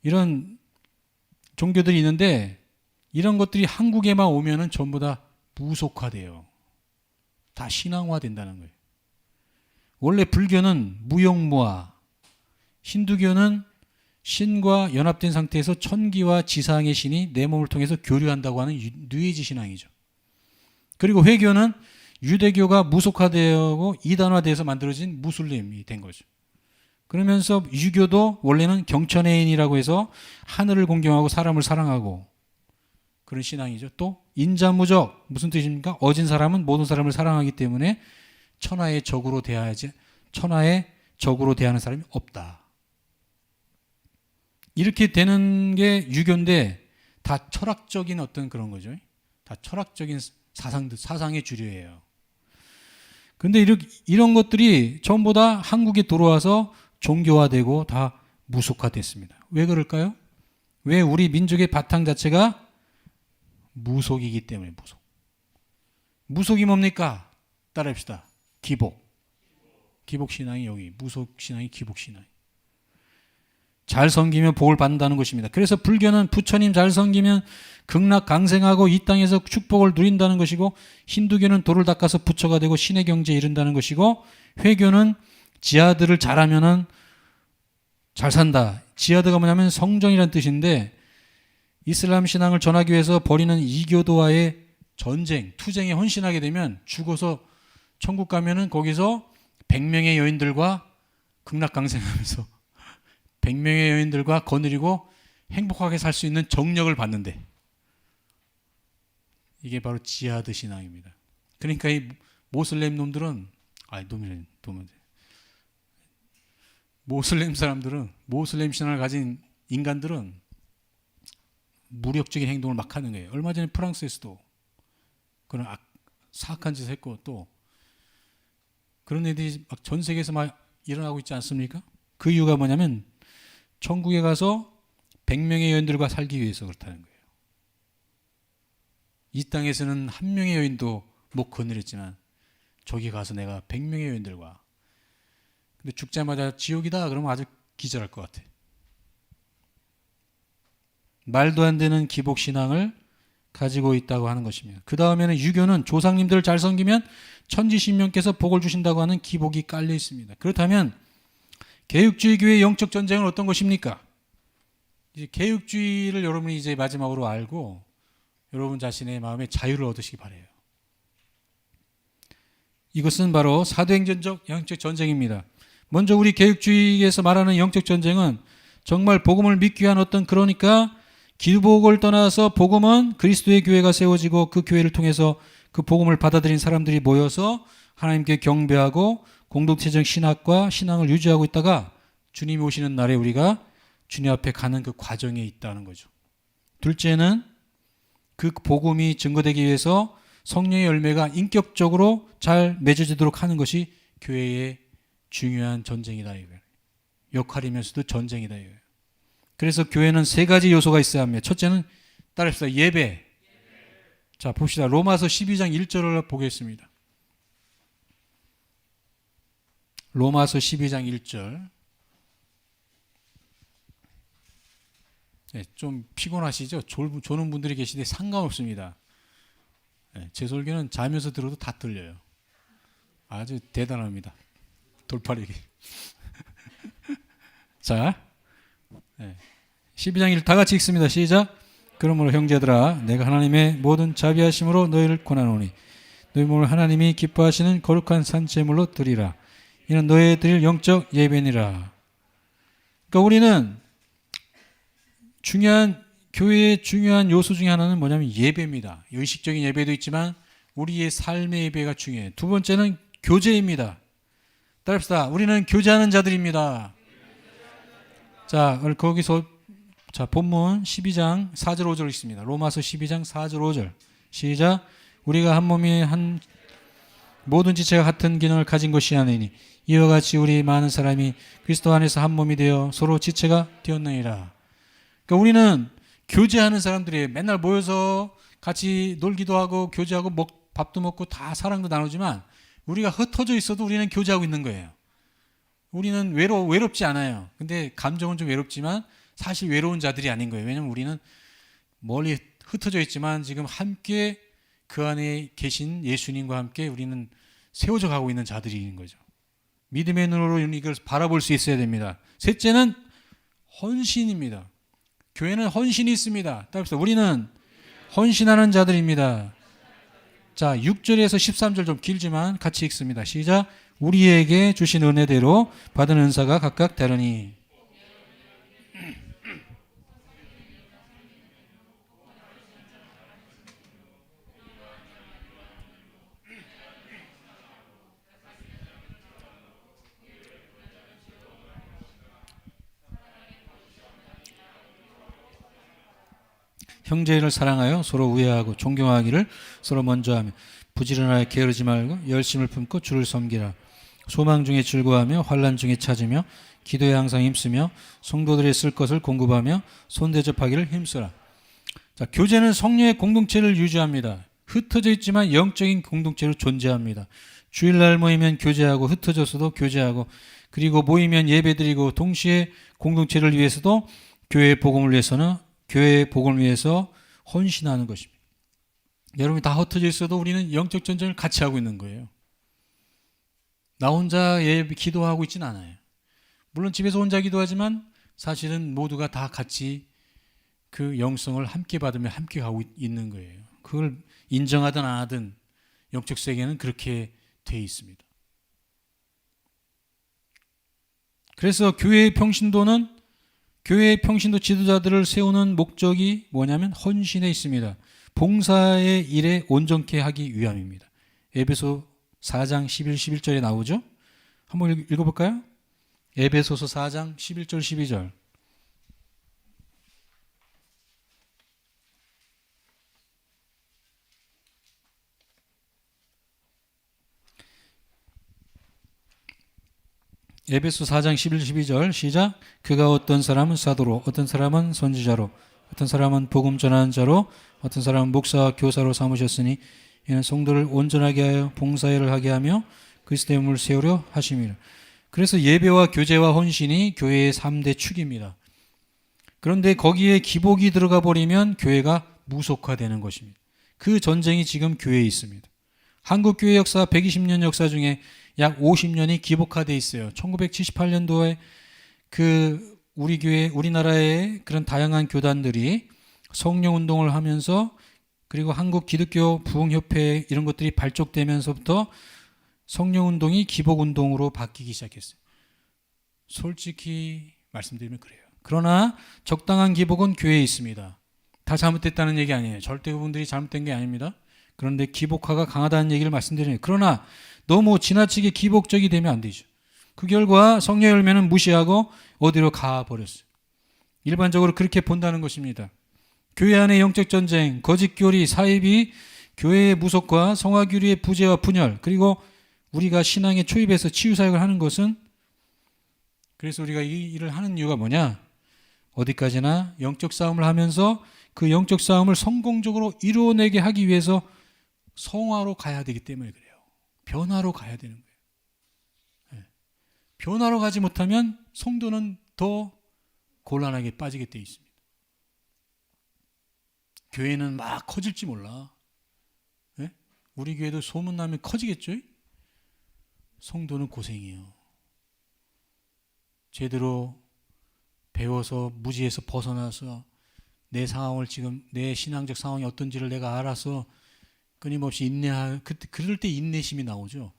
이런 종교들이 있는데 이런 것들이 한국에만 오면은 전부 다 무속화돼요. 다 신앙화된다는 거예요. 원래 불교는 무용무화, 힌두교는 신과 연합된 상태에서 천기와 지상의 신이 내 몸을 통해서 교류한다고 하는 뉴에이지 신앙이죠. 그리고 회교는 유대교가 무속화되고 이단화돼서 만들어진 무슬림이 된 거죠. 그러면서 유교도 원래는 경천애인이라고 해서 하늘을 공경하고 사람을 사랑하고 그런 신앙이죠. 또 인자무적 무슨 뜻입니까? 어진 사람은 모든 사람을 사랑하기 때문에 천하의 적으로 대하지 천하의 적으로 대하는 사람이 없다. 이렇게 되는 게 유교인데 다 철학적인 어떤 그런 거죠. 다 철학적인 사상의 주류예요. 그런데 이런 것들이 전부 다 한국에 들어와서 종교화되고 다 무속화됐습니다. 왜 그럴까요? 왜 우리 민족의 바탕 자체가 무속이기 때문에 무속. 무속이 뭡니까? 따라합시다. 기복. 기복신앙이 여기 무속신앙이 기복신앙. 잘 섬기면 복을 받는다는 것입니다. 그래서 불교는 부처님 잘 섬기면 극락강생하고 이 땅에서 축복을 누린다는 것이고 힌두교는 돌을 닦아서 부처가 되고 신의 경지에 이른다는 것이고 회교는 지하드를 잘하면은 잘 산다. 지하드가 뭐냐면 성전이라는 뜻인데 이슬람 신앙을 전하기 위해서 벌이는 이교도와의 전쟁, 투쟁에 헌신하게 되면 죽어서 천국 가면은 거기서 100명의 여인들과 극락강생하면서 100명의 여인들과 거느리고 행복하게 살 수 있는 정력을 받는데, 이게 바로 지하드 신앙입니다. 그러니까 이 모슬렘 놈들은, 모슬렘 사람들은, 모슬렘 신앙을 가진 인간들은 무력적인 행동을 막 하는 거예요. 얼마 전에 프랑스에서도 그런 사악한 짓을 했고, 또 그런 애들이 막 전 세계에서 막 일어나고 있지 않습니까? 그 이유가 뭐냐면 천국에 가서 100명의 여인들과 살기 위해서 그렇다는 거예요. 이 땅에서는 한 명의 여인도 못 거느렸지만 저기 가서 내가 100명의 여인들과, 근데 죽자마자 지옥이다 그러면 아주 기절할 것 같아. 말도 안 되는 기복신앙을 가지고 있다고 하는 것입니다. 그 다음에는 유교는 조상님들을 잘 섬기면 천지신명께서 복을 주신다고 하는 기복이 깔려 있습니다. 그렇다면 개혁주의 교회의 영적 전쟁은 어떤 것입니까? 이제 개혁주의를 여러분이 이제 마지막으로 알고 여러분 자신의 마음에 자유를 얻으시기 바라요. 이것은 바로 사도행전적 영적 전쟁입니다. 먼저 우리 개혁주의에서 말하는 영적 전쟁은 정말 복음을 믿기 위한 어떤, 그러니까 기복을 떠나서 복음은 그리스도의 교회가 세워지고 그 교회를 통해서 그 복음을 받아들인 사람들이 모여서 하나님께 경배하고 공동체적 신학과 신앙을 유지하고 있다가 주님이 오시는 날에 우리가 주님 앞에 가는 그 과정에 있다는 거죠. 둘째는 그 복음이 증거되기 위해서 성령의 열매가 인격적으로 잘 맺어지도록 하는 것이 교회의 중요한 전쟁이다, 이거예요. 역할이면서도 전쟁이다, 이거예요. 그래서 교회는 세 가지 요소가 있어야 합니다. 첫째는 따라합시다. 예배. 자, 봅시다. 로마서 12장 1절을 보겠습니다. 로마서 12장 1절. 네, 좀 피곤하시죠? 조는 분들이 계시는데 상관없습니다. 네, 제 설교는 자면서 들어도 다 들려요. 아주 대단합니다. 돌파력이. 자, 네, 12장 1 다 같이 읽습니다. 시작. 그러므로 형제들아, 내가 하나님의 모든 자비하심으로 너희를 권하노니 너희 몸을 하나님이 기뻐하시는 거룩한 산제물로 드리라. 이는 너희 드릴 영적 예배니라. 그러니까 우리는 교회의 중요한 요소 중에 하나는 뭐냐면 예배입니다. 의식적인 예배도 있지만 우리의 삶의 예배가 중요해요. 두 번째는 교제입니다. 따라합시다. 우리는 교제하는 자들입니다. 자, 거기서 본문 12장 4절 5절 있습니다. 로마서 12장 4절 5절. 시작. 우리가 한 몸이 한 모든 지체가 같은 기능을 가진 것이 아니니 이와 같이 우리 많은 사람이 그리스도 안에서 한 몸이 되어 서로 지체가 되었느니라. 그러니까 우리는 교제하는 사람들이에요. 맨날 모여서 같이 놀기도 하고 교제하고 밥도 먹고 다 사랑도 나누지만 우리가 흩어져 있어도 우리는 교제하고 있는 거예요. 우리는 외롭지 않아요. 근데 감정은 좀 외롭지만 사실 외로운 자들이 아닌 거예요. 왜냐하면 우리는 멀리 흩어져 있지만 지금 함께 그 안에 계신 예수님과 함께 우리는 세워져 가고 있는 자들인 거죠. 믿음의 눈으로 이걸 바라볼 수 있어야 됩니다. 셋째는 헌신입니다. 교회는 헌신이 있습니다. 따라서 우리는 헌신하는 자들입니다. 자, 6절에서 13절 좀 길지만 같이 읽습니다. 시작. 우리에게 주신 은혜대로 받은 은사가 각각 다르니. 형제를 사랑하여 서로 우애하고 존경하기를 서로 먼저 하며 부지런하게 게으르지 말고 열심을 품고 주를 섬기라. 소망 중에 즐거워하며 환난 중에 찾으며 기도에 항상 힘쓰며 성도들의 쓸 것을 공급하며 손대접하기를 힘쓰라. 자, 교제는 성령의 공동체를 유지합니다. 흩어져 있지만 영적인 공동체로 존재합니다. 주일날 모이면 교제하고 흩어져서도 교제하고 그리고 모이면 예배드리고 동시에 공동체를 위해서도 교회의 복음을 위해서 헌신하는 것입니다. 여러분이 다 흩어져 있어도 우리는 영적 전쟁을 같이 하고 있는 거예요. 나 혼자 기도하고 있진 않아요. 물론 집에서 혼자 기도하지만 사실은 모두가 다 같이 그 영성을 함께 받으며 함께 가고 있는 거예요. 그걸 인정하든 안 하든 영적 세계는 그렇게 돼 있습니다. 그래서 교회의 평신도는 교회의 평신도 지도자들을 세우는 목적이 뭐냐면 헌신에 있습니다. 봉사의 일에 온전케 하기 위함입니다. 에베소 4장 11절에 나오죠. 한번 읽어볼까요? 에베소서 4장 11절 12절. 에베소 4장 11, 12절 시작. 그가 어떤 사람은 사도로, 어떤 사람은 선지자로, 어떤 사람은 복음 전하는 자로, 어떤 사람은 목사와 교사로 삼으셨으니 이는 성도를 온전하게 하여 봉사일을 하게 하며 그리스도의 몸을 세우려 하심이라. 그래서 예배와 교제와 헌신이 교회의 3대 축입니다. 그런데 거기에 기복이 들어가 버리면 교회가 무속화되는 것입니다. 그 전쟁이 지금 교회에 있습니다. 한국 교회 역사 120년 역사 중에 약 50년이 기복화되어 있어요. 1978년도에 우리 교회, 우리나라의 그런 다양한 교단들이 성령 운동을 하면서 그리고 한국 기독교 부흥협회 이런 것들이 발족되면서부터 성령 운동이 기복 운동으로 바뀌기 시작했어요. 솔직히 말씀드리면 그래요. 그러나 적당한 기복은 교회에 있습니다. 다 잘못됐다는 얘기 아니에요. 절대 그분들이 잘못된 게 아닙니다. 그런데 기복화가 강하다는 얘기를 말씀드리네요. 그러나 너무 지나치게 기복적이 되면 안 되죠. 그 결과 성령 열매는 무시하고 어디로 가버렸어요. 일반적으로 그렇게 본다는 것입니다. 교회 안의 영적 전쟁, 거짓 교리, 사입이 교회의 무속과 성화교리의 부재와 분열, 그리고 우리가 신앙에 초입해서 치유사역을 하는 것은, 그래서 우리가 이 일을 하는 이유가 뭐냐? 어디까지나 영적 싸움을 하면서 그 영적 싸움을 성공적으로 이루어내게 하기 위해서 성화로 가야 되기 때문에 그래요. 변화로 가야 되는 거예요. 변화로 가지 못하면 성도는 더 곤란하게 빠지게 돼 있습니다. 교회는 막 커질지 몰라. 우리 교회도 소문나면 커지겠죠? 성도는 고생이에요. 제대로 배워서 무지에서 벗어나서 내 상황을 지금 내 신앙적 상황이 어떤지를 내가 알아서 끊임없이 그럴 때 인내심이 나오죠.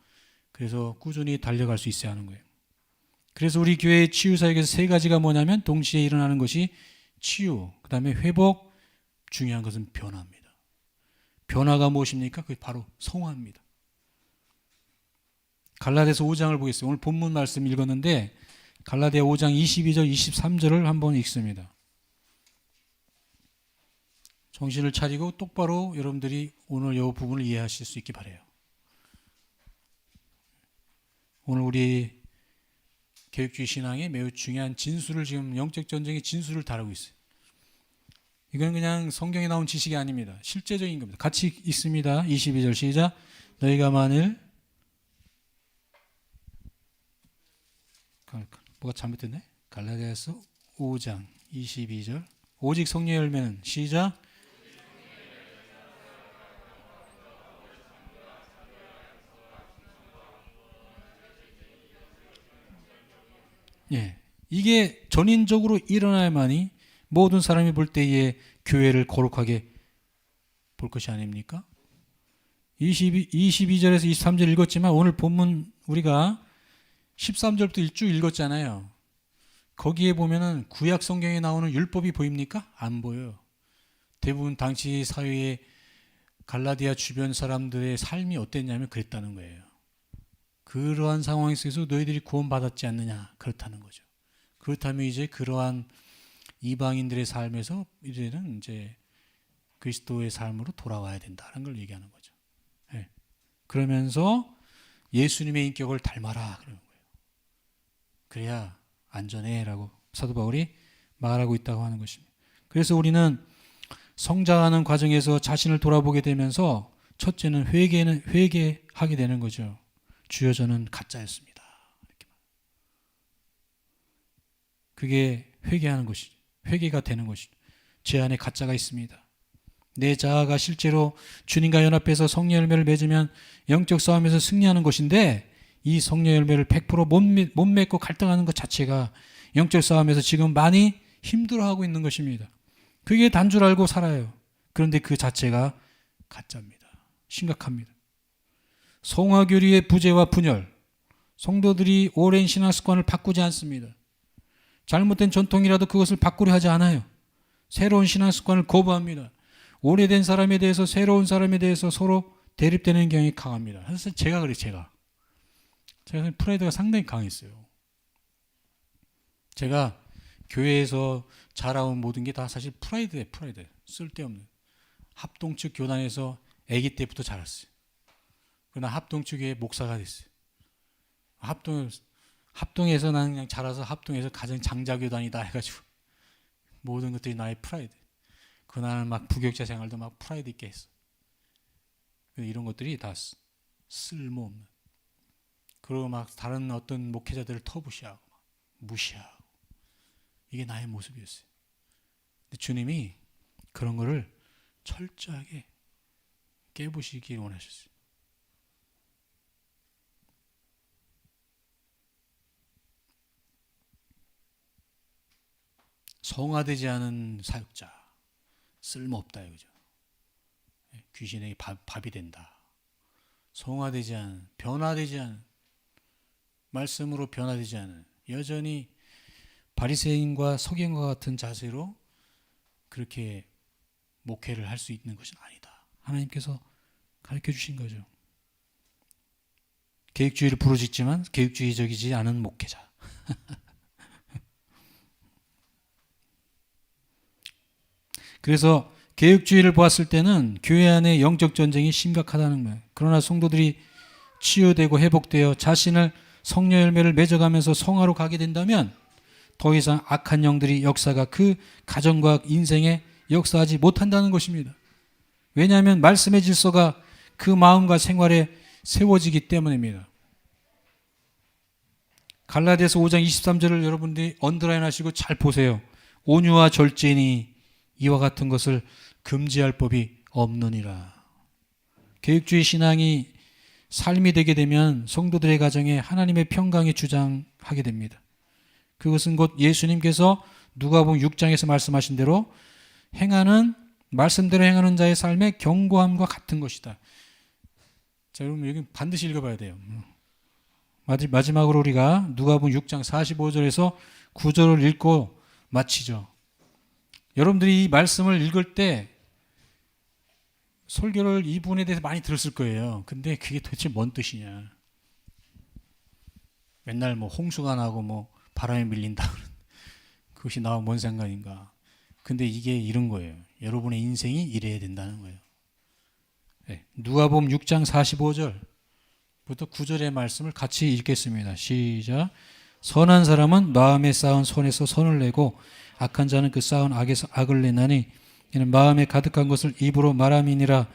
그래서 꾸준히 달려갈 수 있어야 하는 거예요. 그래서 우리 교회의 치유사역에서 3가지가 뭐냐면 동시에 일어나는 것이 치유, 그 다음에 회복, 중요한 것은 변화입니다. 변화가 무엇입니까? 그게 바로 성화입니다. 갈라디아서 5장을 보겠습니다. 오늘 본문 말씀 읽었는데 갈라디아 5장 22절 23절을 한번 읽습니다. 정신을 차리고 똑바로 여러분들이 오늘 이 부분을 이해하실 수 있기 바라요. 오늘 우리 개혁주의 신앙에 매우 중요한 진수를, 지금 영적 전쟁의 진수를 다루고 있어요. 이건 그냥 성경에 나온 지식이 아닙니다. 실제적인 겁니다. 같이 읽습니다. 22절 시작. 너희가 만일 뭐가 잘못됐네? 갈라디아서 5장 22절 오직 성령의 열매는 시작. 이게 전인적으로 일어나야만이 모든 사람이 볼 때에 교회를 거룩하게 볼 것이 아닙니까? 22절에서 23절 읽었지만 오늘 본문 우리가 13절부터 쭉 읽었잖아요. 거기에 보면은 구약 성경에 나오는 율법이 보입니까? 안 보여요. 대부분 당시 사회의 갈라디아 주변 사람들의 삶이 어땠냐면 그랬다는 거예요. 그러한 상황에 있어서 너희들이 구원받았지 않느냐, 그렇다는 거죠. 그렇다면 이제 그러한 이방인들의 삶에서 이제는 이제 그리스도의 삶으로 돌아와야 된다는 걸 얘기하는 거죠. 그러면서 예수님의 인격을 닮아라 그러는 거예요. 그래야 안전해라고 사도 바울이 말하고 있다고 하는 것입니다. 그래서 우리는 성장하는 과정에서 자신을 돌아보게 되면서 첫째는 회개하게 되는 거죠. 주여 저는 가짜였습니다. 이렇게. 그게 회개하는 것이죠. 회개가 되는 것이죠. 제 안에 가짜가 있습니다. 내 자아가 실제로 주님과 연합해서 성령 열매를 맺으면 영적 싸움에서 승리하는 것인데 이 성령 열매를 100% 못 맺고 갈등하는 것 자체가 영적 싸움에서 지금 많이 힘들어하고 있는 것입니다. 그게 단 줄 알고 살아요. 그런데 그 자체가 가짜입니다. 심각합니다. 성화교리의 부재와 분열, 성도들이 오랜 신앙 습관을 바꾸지 않습니다. 잘못된 전통이라도 그것을 바꾸려 하지 않아요. 새로운 신앙 습관을 거부합니다. 오래된 사람에 대해서 새로운 사람에 대해서 서로 대립되는 경향이 강합니다. 사실 제가 그래요. 제가 프라이드가 상당히 강했어요. 제가 교회에서 자라온 모든 게 다 사실 프라이드예요. 프라이드. 쓸데없는. 합동 측 교단에서 아기 때부터 자랐어요. 그러나 합동 측의 목사가 됐어요. 합동에서 나는 그냥 자라서 합동에서 가장 장자교단이다 해가지고 모든 것들이 나의 프라이드. 그날은 막 부교육자 생활도 막 프라이드 있게 했어. 이런 것들이 다 쓸모없는. 그리고 막 다른 어떤 목회자들을 터부시하고 무시하고 이게 나의 모습이었어요. 근데 주님이 그런 거를 철저하게 깨부시기 원하셨어요. 성화되지 않은 사역자 쓸모없다 이거죠. 귀신에게 밥이 된다. 성화되지 않은, 변화되지 않은, 말씀으로 변화되지 않은, 여전히 바리새인과 서기관과 같은 자세로 그렇게 목회를 할 수 있는 것은 아니다. 하나님께서 가르쳐 주신 거죠. 계획주의를 부르짖지만 계획주의적이지 않은 목회자. 그래서 계획주의를 보았을 때는 교회 안에 영적 전쟁이 심각하다는 거예요. 그러나 성도들이 치유되고 회복되어 자신을 성령 열매를 맺어가면서 성화로 가게 된다면 더 이상 악한 영들이 역사가 그 가정과 인생에 역사하지 못한다는 것입니다. 왜냐하면 말씀의 질서가 그 마음과 생활에 세워지기 때문입니다. 갈라디아서 5장 23절을 여러분들이 언더라인 하시고 잘 보세요. 온유와 절제니 이와 같은 것을 금지할 법이 없느니라. 계획주의 신앙이 삶이 되게 되면 성도들의 가정에 하나님의 평강이 주장하게 됩니다. 그것은 곧 예수님께서 누가복음 6장에서 말씀하신 대로 행하는 말씀대로 행하는 자의 삶의 견고함과 같은 것이다. 자, 여러분 여기 반드시 읽어봐야 돼요. 마지막으로 우리가 누가복음 6장 45절에서 9절을 읽고 마치죠. 여러분들이 이 말씀을 읽을 때 설교를 이 부분에 대해서 많이 들었을 거예요. 근데 그게 도대체 뭔 뜻이냐. 맨날 뭐 홍수가 나고 뭐 바람에 밀린다. 그것이 나와 뭔 상관인가. 근데 이게 이런 거예요. 여러분의 인생이 이래야 된다는 거예요. 네. 누가복음 6장 45절부터 9절의 말씀을 같이 읽겠습니다. 시작. 선한 사람은 마음에 쌓은 손에서 선을 내고 악한 자는 그 쌓은 악에서 악을 내나니 이는 마음에 가득한 것을 입으로 말함이니라.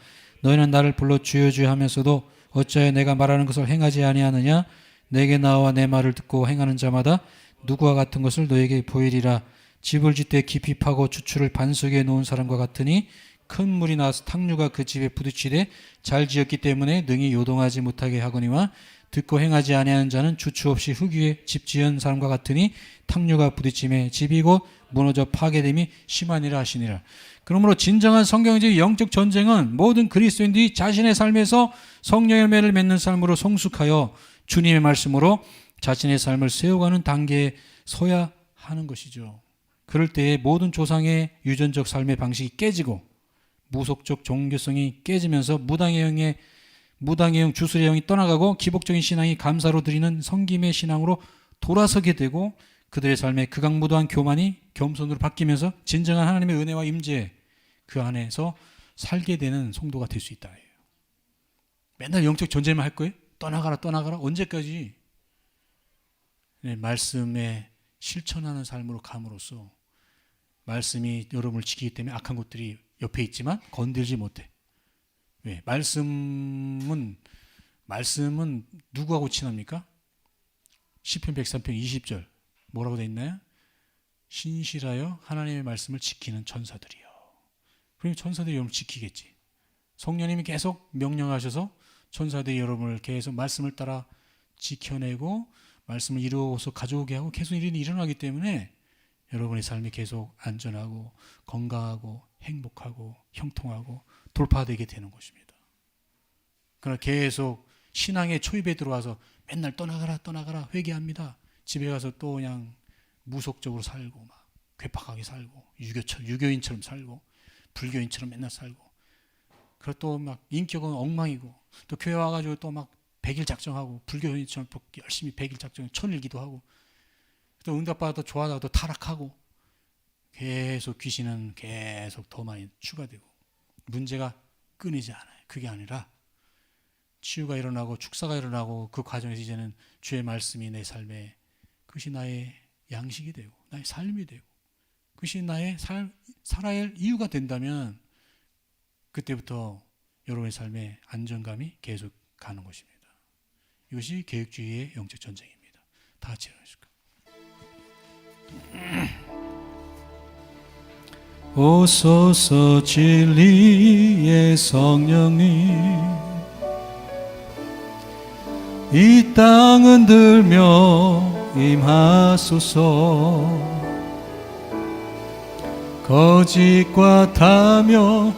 너희는 나를 불러 주여 주여 하면서도 어찌하여 내가 말하는 것을 행하지 아니하느냐. 내게 나와 내 말을 듣고 행하는 자마다 누구와 같은 것을 너에게 보이리라. 집을 짓되 깊이 파고 주추를 반석에 놓은 사람과 같으니 큰 물이 나서 탕류가 그 집에 부딪히되 잘 지었기 때문에 능히 요동하지 못하게 하거니와 듣고 행하지 아니하는 자는 주추 없이 흙 위에 집 지은 사람과 같으니 탕류가 부딪힘에 집이 곧 무너져 파괴됨이 심하니라 하시니라. 그러므로 진정한 성경적 영적 전쟁은 모든 그리스도인들이 자신의 삶에서 성령 열매를 맺는 삶으로 성숙하여 주님의 말씀으로 자신의 삶을 세워가는 단계에 서야 하는 것이죠. 그럴 때에 모든 조상의 유전적 삶의 방식이 깨지고 무속적 종교성이 깨지면서 무당의 영, 주술의 영이 떠나가고 기복적인 신앙이 감사로 드리는 성김의 신앙으로 돌아서게 되고 그들의 삶에 극악무도한 교만이 겸손으로 바뀌면서 진정한 하나님의 은혜와 임재 그 안에서 살게 되는 성도가 될 수 있다. 맨날 영적 전쟁만 할 거예요? 떠나가라 언제까지? 네, 말씀에 실천하는 삶으로 감으로써 말씀이 여러분을 지키기 때문에 악한 것들이 옆에 있지만 건들지 못해. 왜? 말씀은 누구하고 친합니까? 시편 103편 20절 뭐라고 돼 있나요? 신실하여 하나님의 말씀을 지키는 천사들이요. 그럼 천사들이 여러분을 지키겠지. 성령님이 계속 명령하셔서 천사들이 여러분을 계속 말씀을 따라 지켜내고 말씀을 이루어서 가져오게 하고 계속 일이 일어나기 때문에 여러분의 삶이 계속 안전하고 건강하고 행복하고 형통하고 돌파되게 되는 것입니다. 그러나 계속 신앙의 초입에 들어와서 맨날 떠나가라 회개합니다. 집에 가서 또 그냥 무속적으로 살고 막 괴팍하게 살고 유교인처럼 살고 불교인처럼 맨날 살고, 그리고 또 막 인격은 엉망이고, 또 교회 와가지고 또 막 100일 작정하고 불교인처럼 또 열심히 100일 작정 천일 기도하고, 또 응답받아도 좋아하다가 또 타락하고, 계속 귀신은 계속 더 많이 추가되고 문제가 끊이지 않아요. 그게 아니라 치유가 일어나고 축사가 일어나고 그 과정에서 이제는 주의 말씀이 내 삶에 그것이 나의 양식이 되고 나의 삶이 되고 그것이 나의 살아야 할 이유가 된다면 그때부터 여러분의 삶에 안정감이 계속 가는 것입니다. 이것이 계획주의의 영적 전쟁입니다. 다 같이 일어나실까요? 오소서 진리의 성령님 이 땅 흔들며 임하소서. 거짓과 타며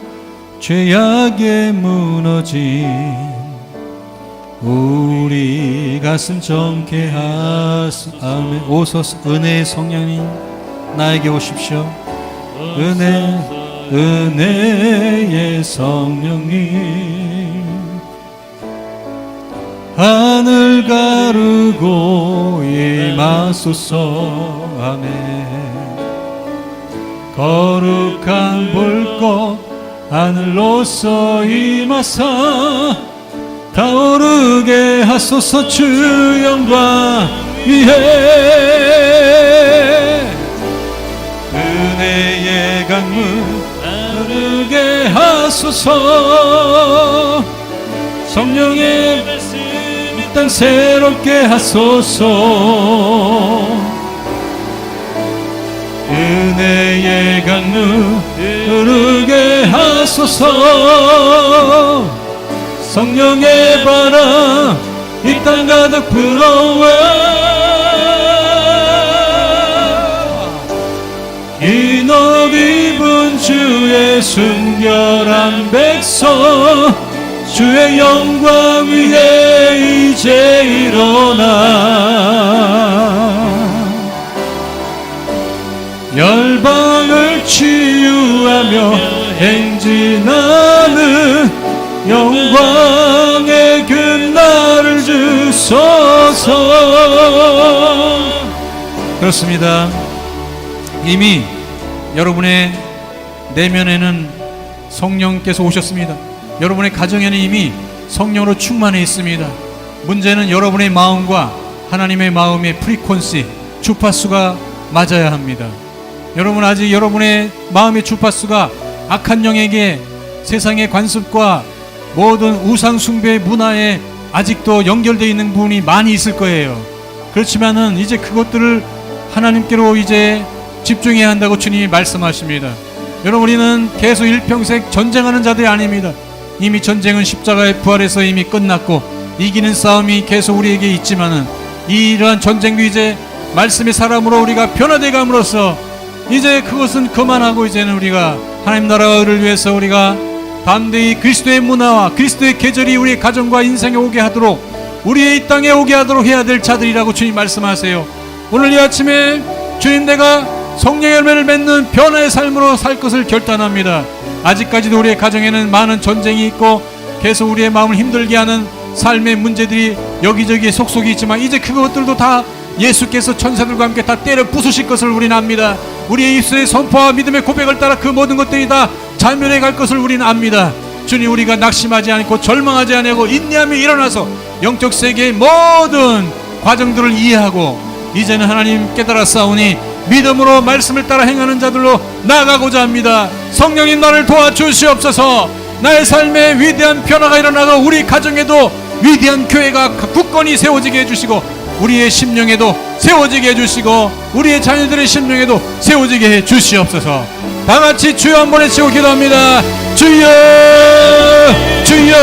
죄악에 무너진 우리 가슴 정케 하소서. 아멘. 오소서. 은혜의 성령님 나에게 오십시오. 은혜의 성령님 하늘 가르고 임하소서. 아멘. 거룩한 불꽃 하늘로서 임하사 타오르게 하소서. 주 영광 위에 은혜의 강물 흐르게 하소서. 성령의 말씀 이 땅 새롭게 하소서. 은혜의 강물 흐르게 하소서. 성령의 바람 이 땅 가득 불어와 인옷 입은 주의 순결한 백성 주의 영광 위에 이제 일어나 열방을 치유하며 행진하는 영광의 그 날을 주소서. 그렇습니다. 이미 여러분의 내면에는 성령께서 오셨습니다. 여러분의 가정에는 이미 성령으로 충만해 있습니다. 문제는 여러분의 마음과 하나님의 마음의 프리퀀시, 주파수가 맞아야 합니다. 여러분 아직 여러분의 마음의 주파수가 악한 영에게 세상의 관습과 모든 우상 숭배 문화에 아직도 연결되어 있는 부분이 많이 있을 거예요. 그렇지만은 이제 그것들을 하나님께로 이제 집중해야 한다고 주님이 말씀하십니다. 여러분 우리는 계속 일평생 전쟁하는 자들이 아닙니다. 이미 전쟁은 십자가의 부활에서 이미 끝났고 이기는 싸움이 계속 우리에게 있지만은 이러한 전쟁도 이제 말씀의 사람으로 우리가 변화되어 감으로써 이제 그것은 그만하고 이제는 우리가 하나님 나라를 위해서 우리가 담대히 그리스도의 문화와 그리스도의 계절이 우리의 가정과 인생에 오게 하도록 우리의 이 땅에 오게 하도록 해야 될 자들이라고 주님 말씀하세요. 오늘 이 아침에 주님 내가 성령의 열매를 맺는 변화의 삶으로 살 것을 결단합니다. 아직까지도 우리의 가정에는 많은 전쟁이 있고 계속 우리의 마음을 힘들게 하는 삶의 문제들이 여기저기에 속속이 있지만 이제 그것들도 다 예수께서 천사들과 함께 다 때려 부수실 것을 우리는 압니다. 우리의 입술의 선포와 믿음의 고백을 따라 그 모든 것들이 다 자멸해 갈 것을 우리는 압니다. 주님 우리가 낙심하지 않고 절망하지 않고 인내하며 일어나서 영적 세계의 모든 과정들을 이해하고 이제는 하나님 깨달아 싸우니 믿음으로 말씀을 따라 행하는 자들로 나아가고자 합니다. 성령님 나를 도와주시옵소서. 나의 삶에 위대한 변화가 일어나고 우리 가정에도 위대한 교회가 굳건히 세워지게 해주시고 우리의 심령에도 세워지게 해주시고 우리의 자녀들의 심령에도 세워지게 해주시옵소서. 다같이 주여 한번 외치고 기도합니다. 주여 주여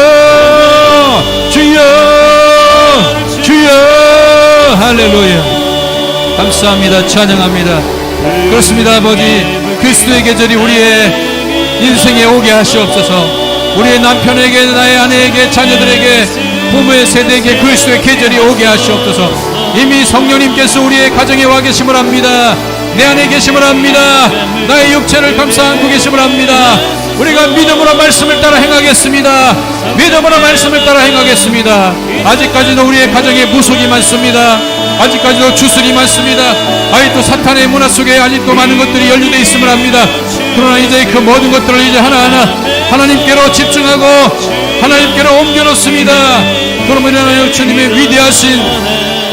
주여 주여 주여. 할렐루야. 감사합니다. 찬양합니다. 그렇습니다. 아버지, 그리스도의 계절이 우리의 인생에 오게 하시옵소서. 우리의 남편에게, 나의 아내에게, 자녀들에게, 부모의 세대에게 그리스도의 계절이 오게 하시옵소서. 이미 성령님께서 우리의 가정에 와 계심을 압니다. 내 안에 계심을 압니다. 나의 육체를 감싸 안고 계심을 압니다. 우리가 믿음으로 말씀을 따라 행하겠습니다. 믿음으로 말씀을 따라 행하겠습니다. 아직까지도 우리의 가정에 무속이 많습니다. 아직까지도 주술이 많습니다. 아직도 사탄의 문화 속에 아직도 많은 것들이 연루되어 있음을 압니다. 그러나 이제 그 모든 것들을 이제 하나하나 하나님께로 집중하고 하나님께로 옮겨놓습니다. 그러므로 하나님 주님의 위대하신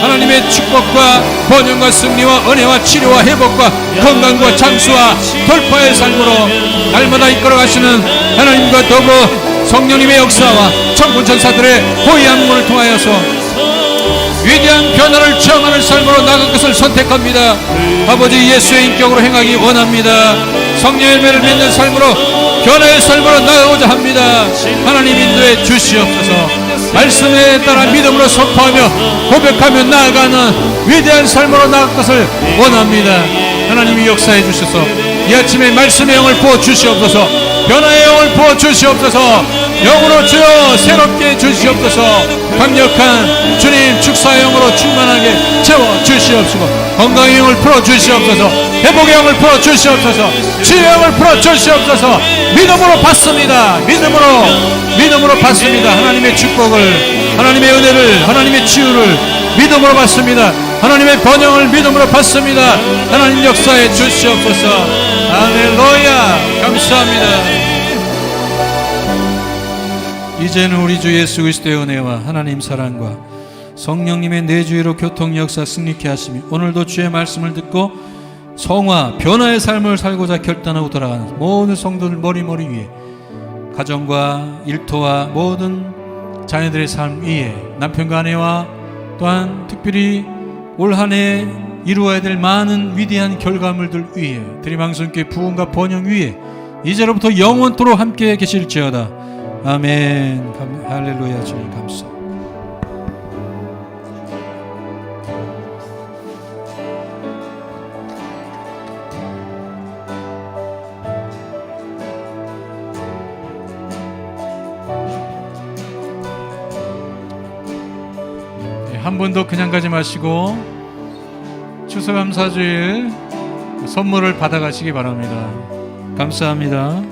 하나님의 축복과 번영과 승리와 은혜와 치료와 회복과 건강과 장수와 돌파의 삶으로 날마다 이끌어가시는 하나님과 더불어 성령님의 역사와 천군 천사들의 호위함을 통하여서 위대한 변화를 체험하는 삶으로 나아갈 것을 선택합니다. 아버지, 예수의 인격으로 행하기 원합니다. 성령의 열매를 맺는 삶으로, 변화의 삶으로 나아가고자 합니다. 하나님 인도해 주시옵소서. 말씀에 따라 믿음으로 선포하며 고백하며 나아가는 위대한 삶으로 나아갈 것을 원합니다. 하나님이 역사해 주셔서 이 아침에 말씀의 영을 부어 주시옵소서. 변화의 영을 부어 주시옵소서. 영으로 주여 새롭게 주시옵소서. 강력한 주님 축사의 영으로 충만하게 채워 주시옵소서. 건강의 영을 풀어 주시옵소서. 회복의 영을 풀어 주시옵소서. 치유의 영을 풀어 주시옵소서. 믿음으로 받습니다. 믿음으로 받습니다. 하나님의 축복을, 하나님의 은혜를, 하나님의 치유를 믿음으로 받습니다. 하나님의 번영을 믿음으로 받습니다. 하나님 역사해 주시옵소서. 할렐루야. 감사합니다. 이제는 우리 주 예수 그리스도의 은혜와 하나님 사랑과 성령님의 내주의로 교통 역사 승리케 하시며 오늘도 주의 말씀을 듣고 성화, 변화의 삶을 살고자 결단하고 돌아가는 모든 성도들 머리 위에, 가정과 일터와 모든 자녀들의 삶 위에, 남편과 아내와 또한 특별히 올 한 해 이루어야 될 많은 위대한 결과물들 위에, 드림항성교회 부흥과 번영 위에 이제로부터 영원토록 함께 계실지어다. 아멘. 할렐루야. 주님 감사. 한 번 더 그냥 가지 마시고 추수감사주일 선물을 받아가시기 바랍니다. 감사합니다.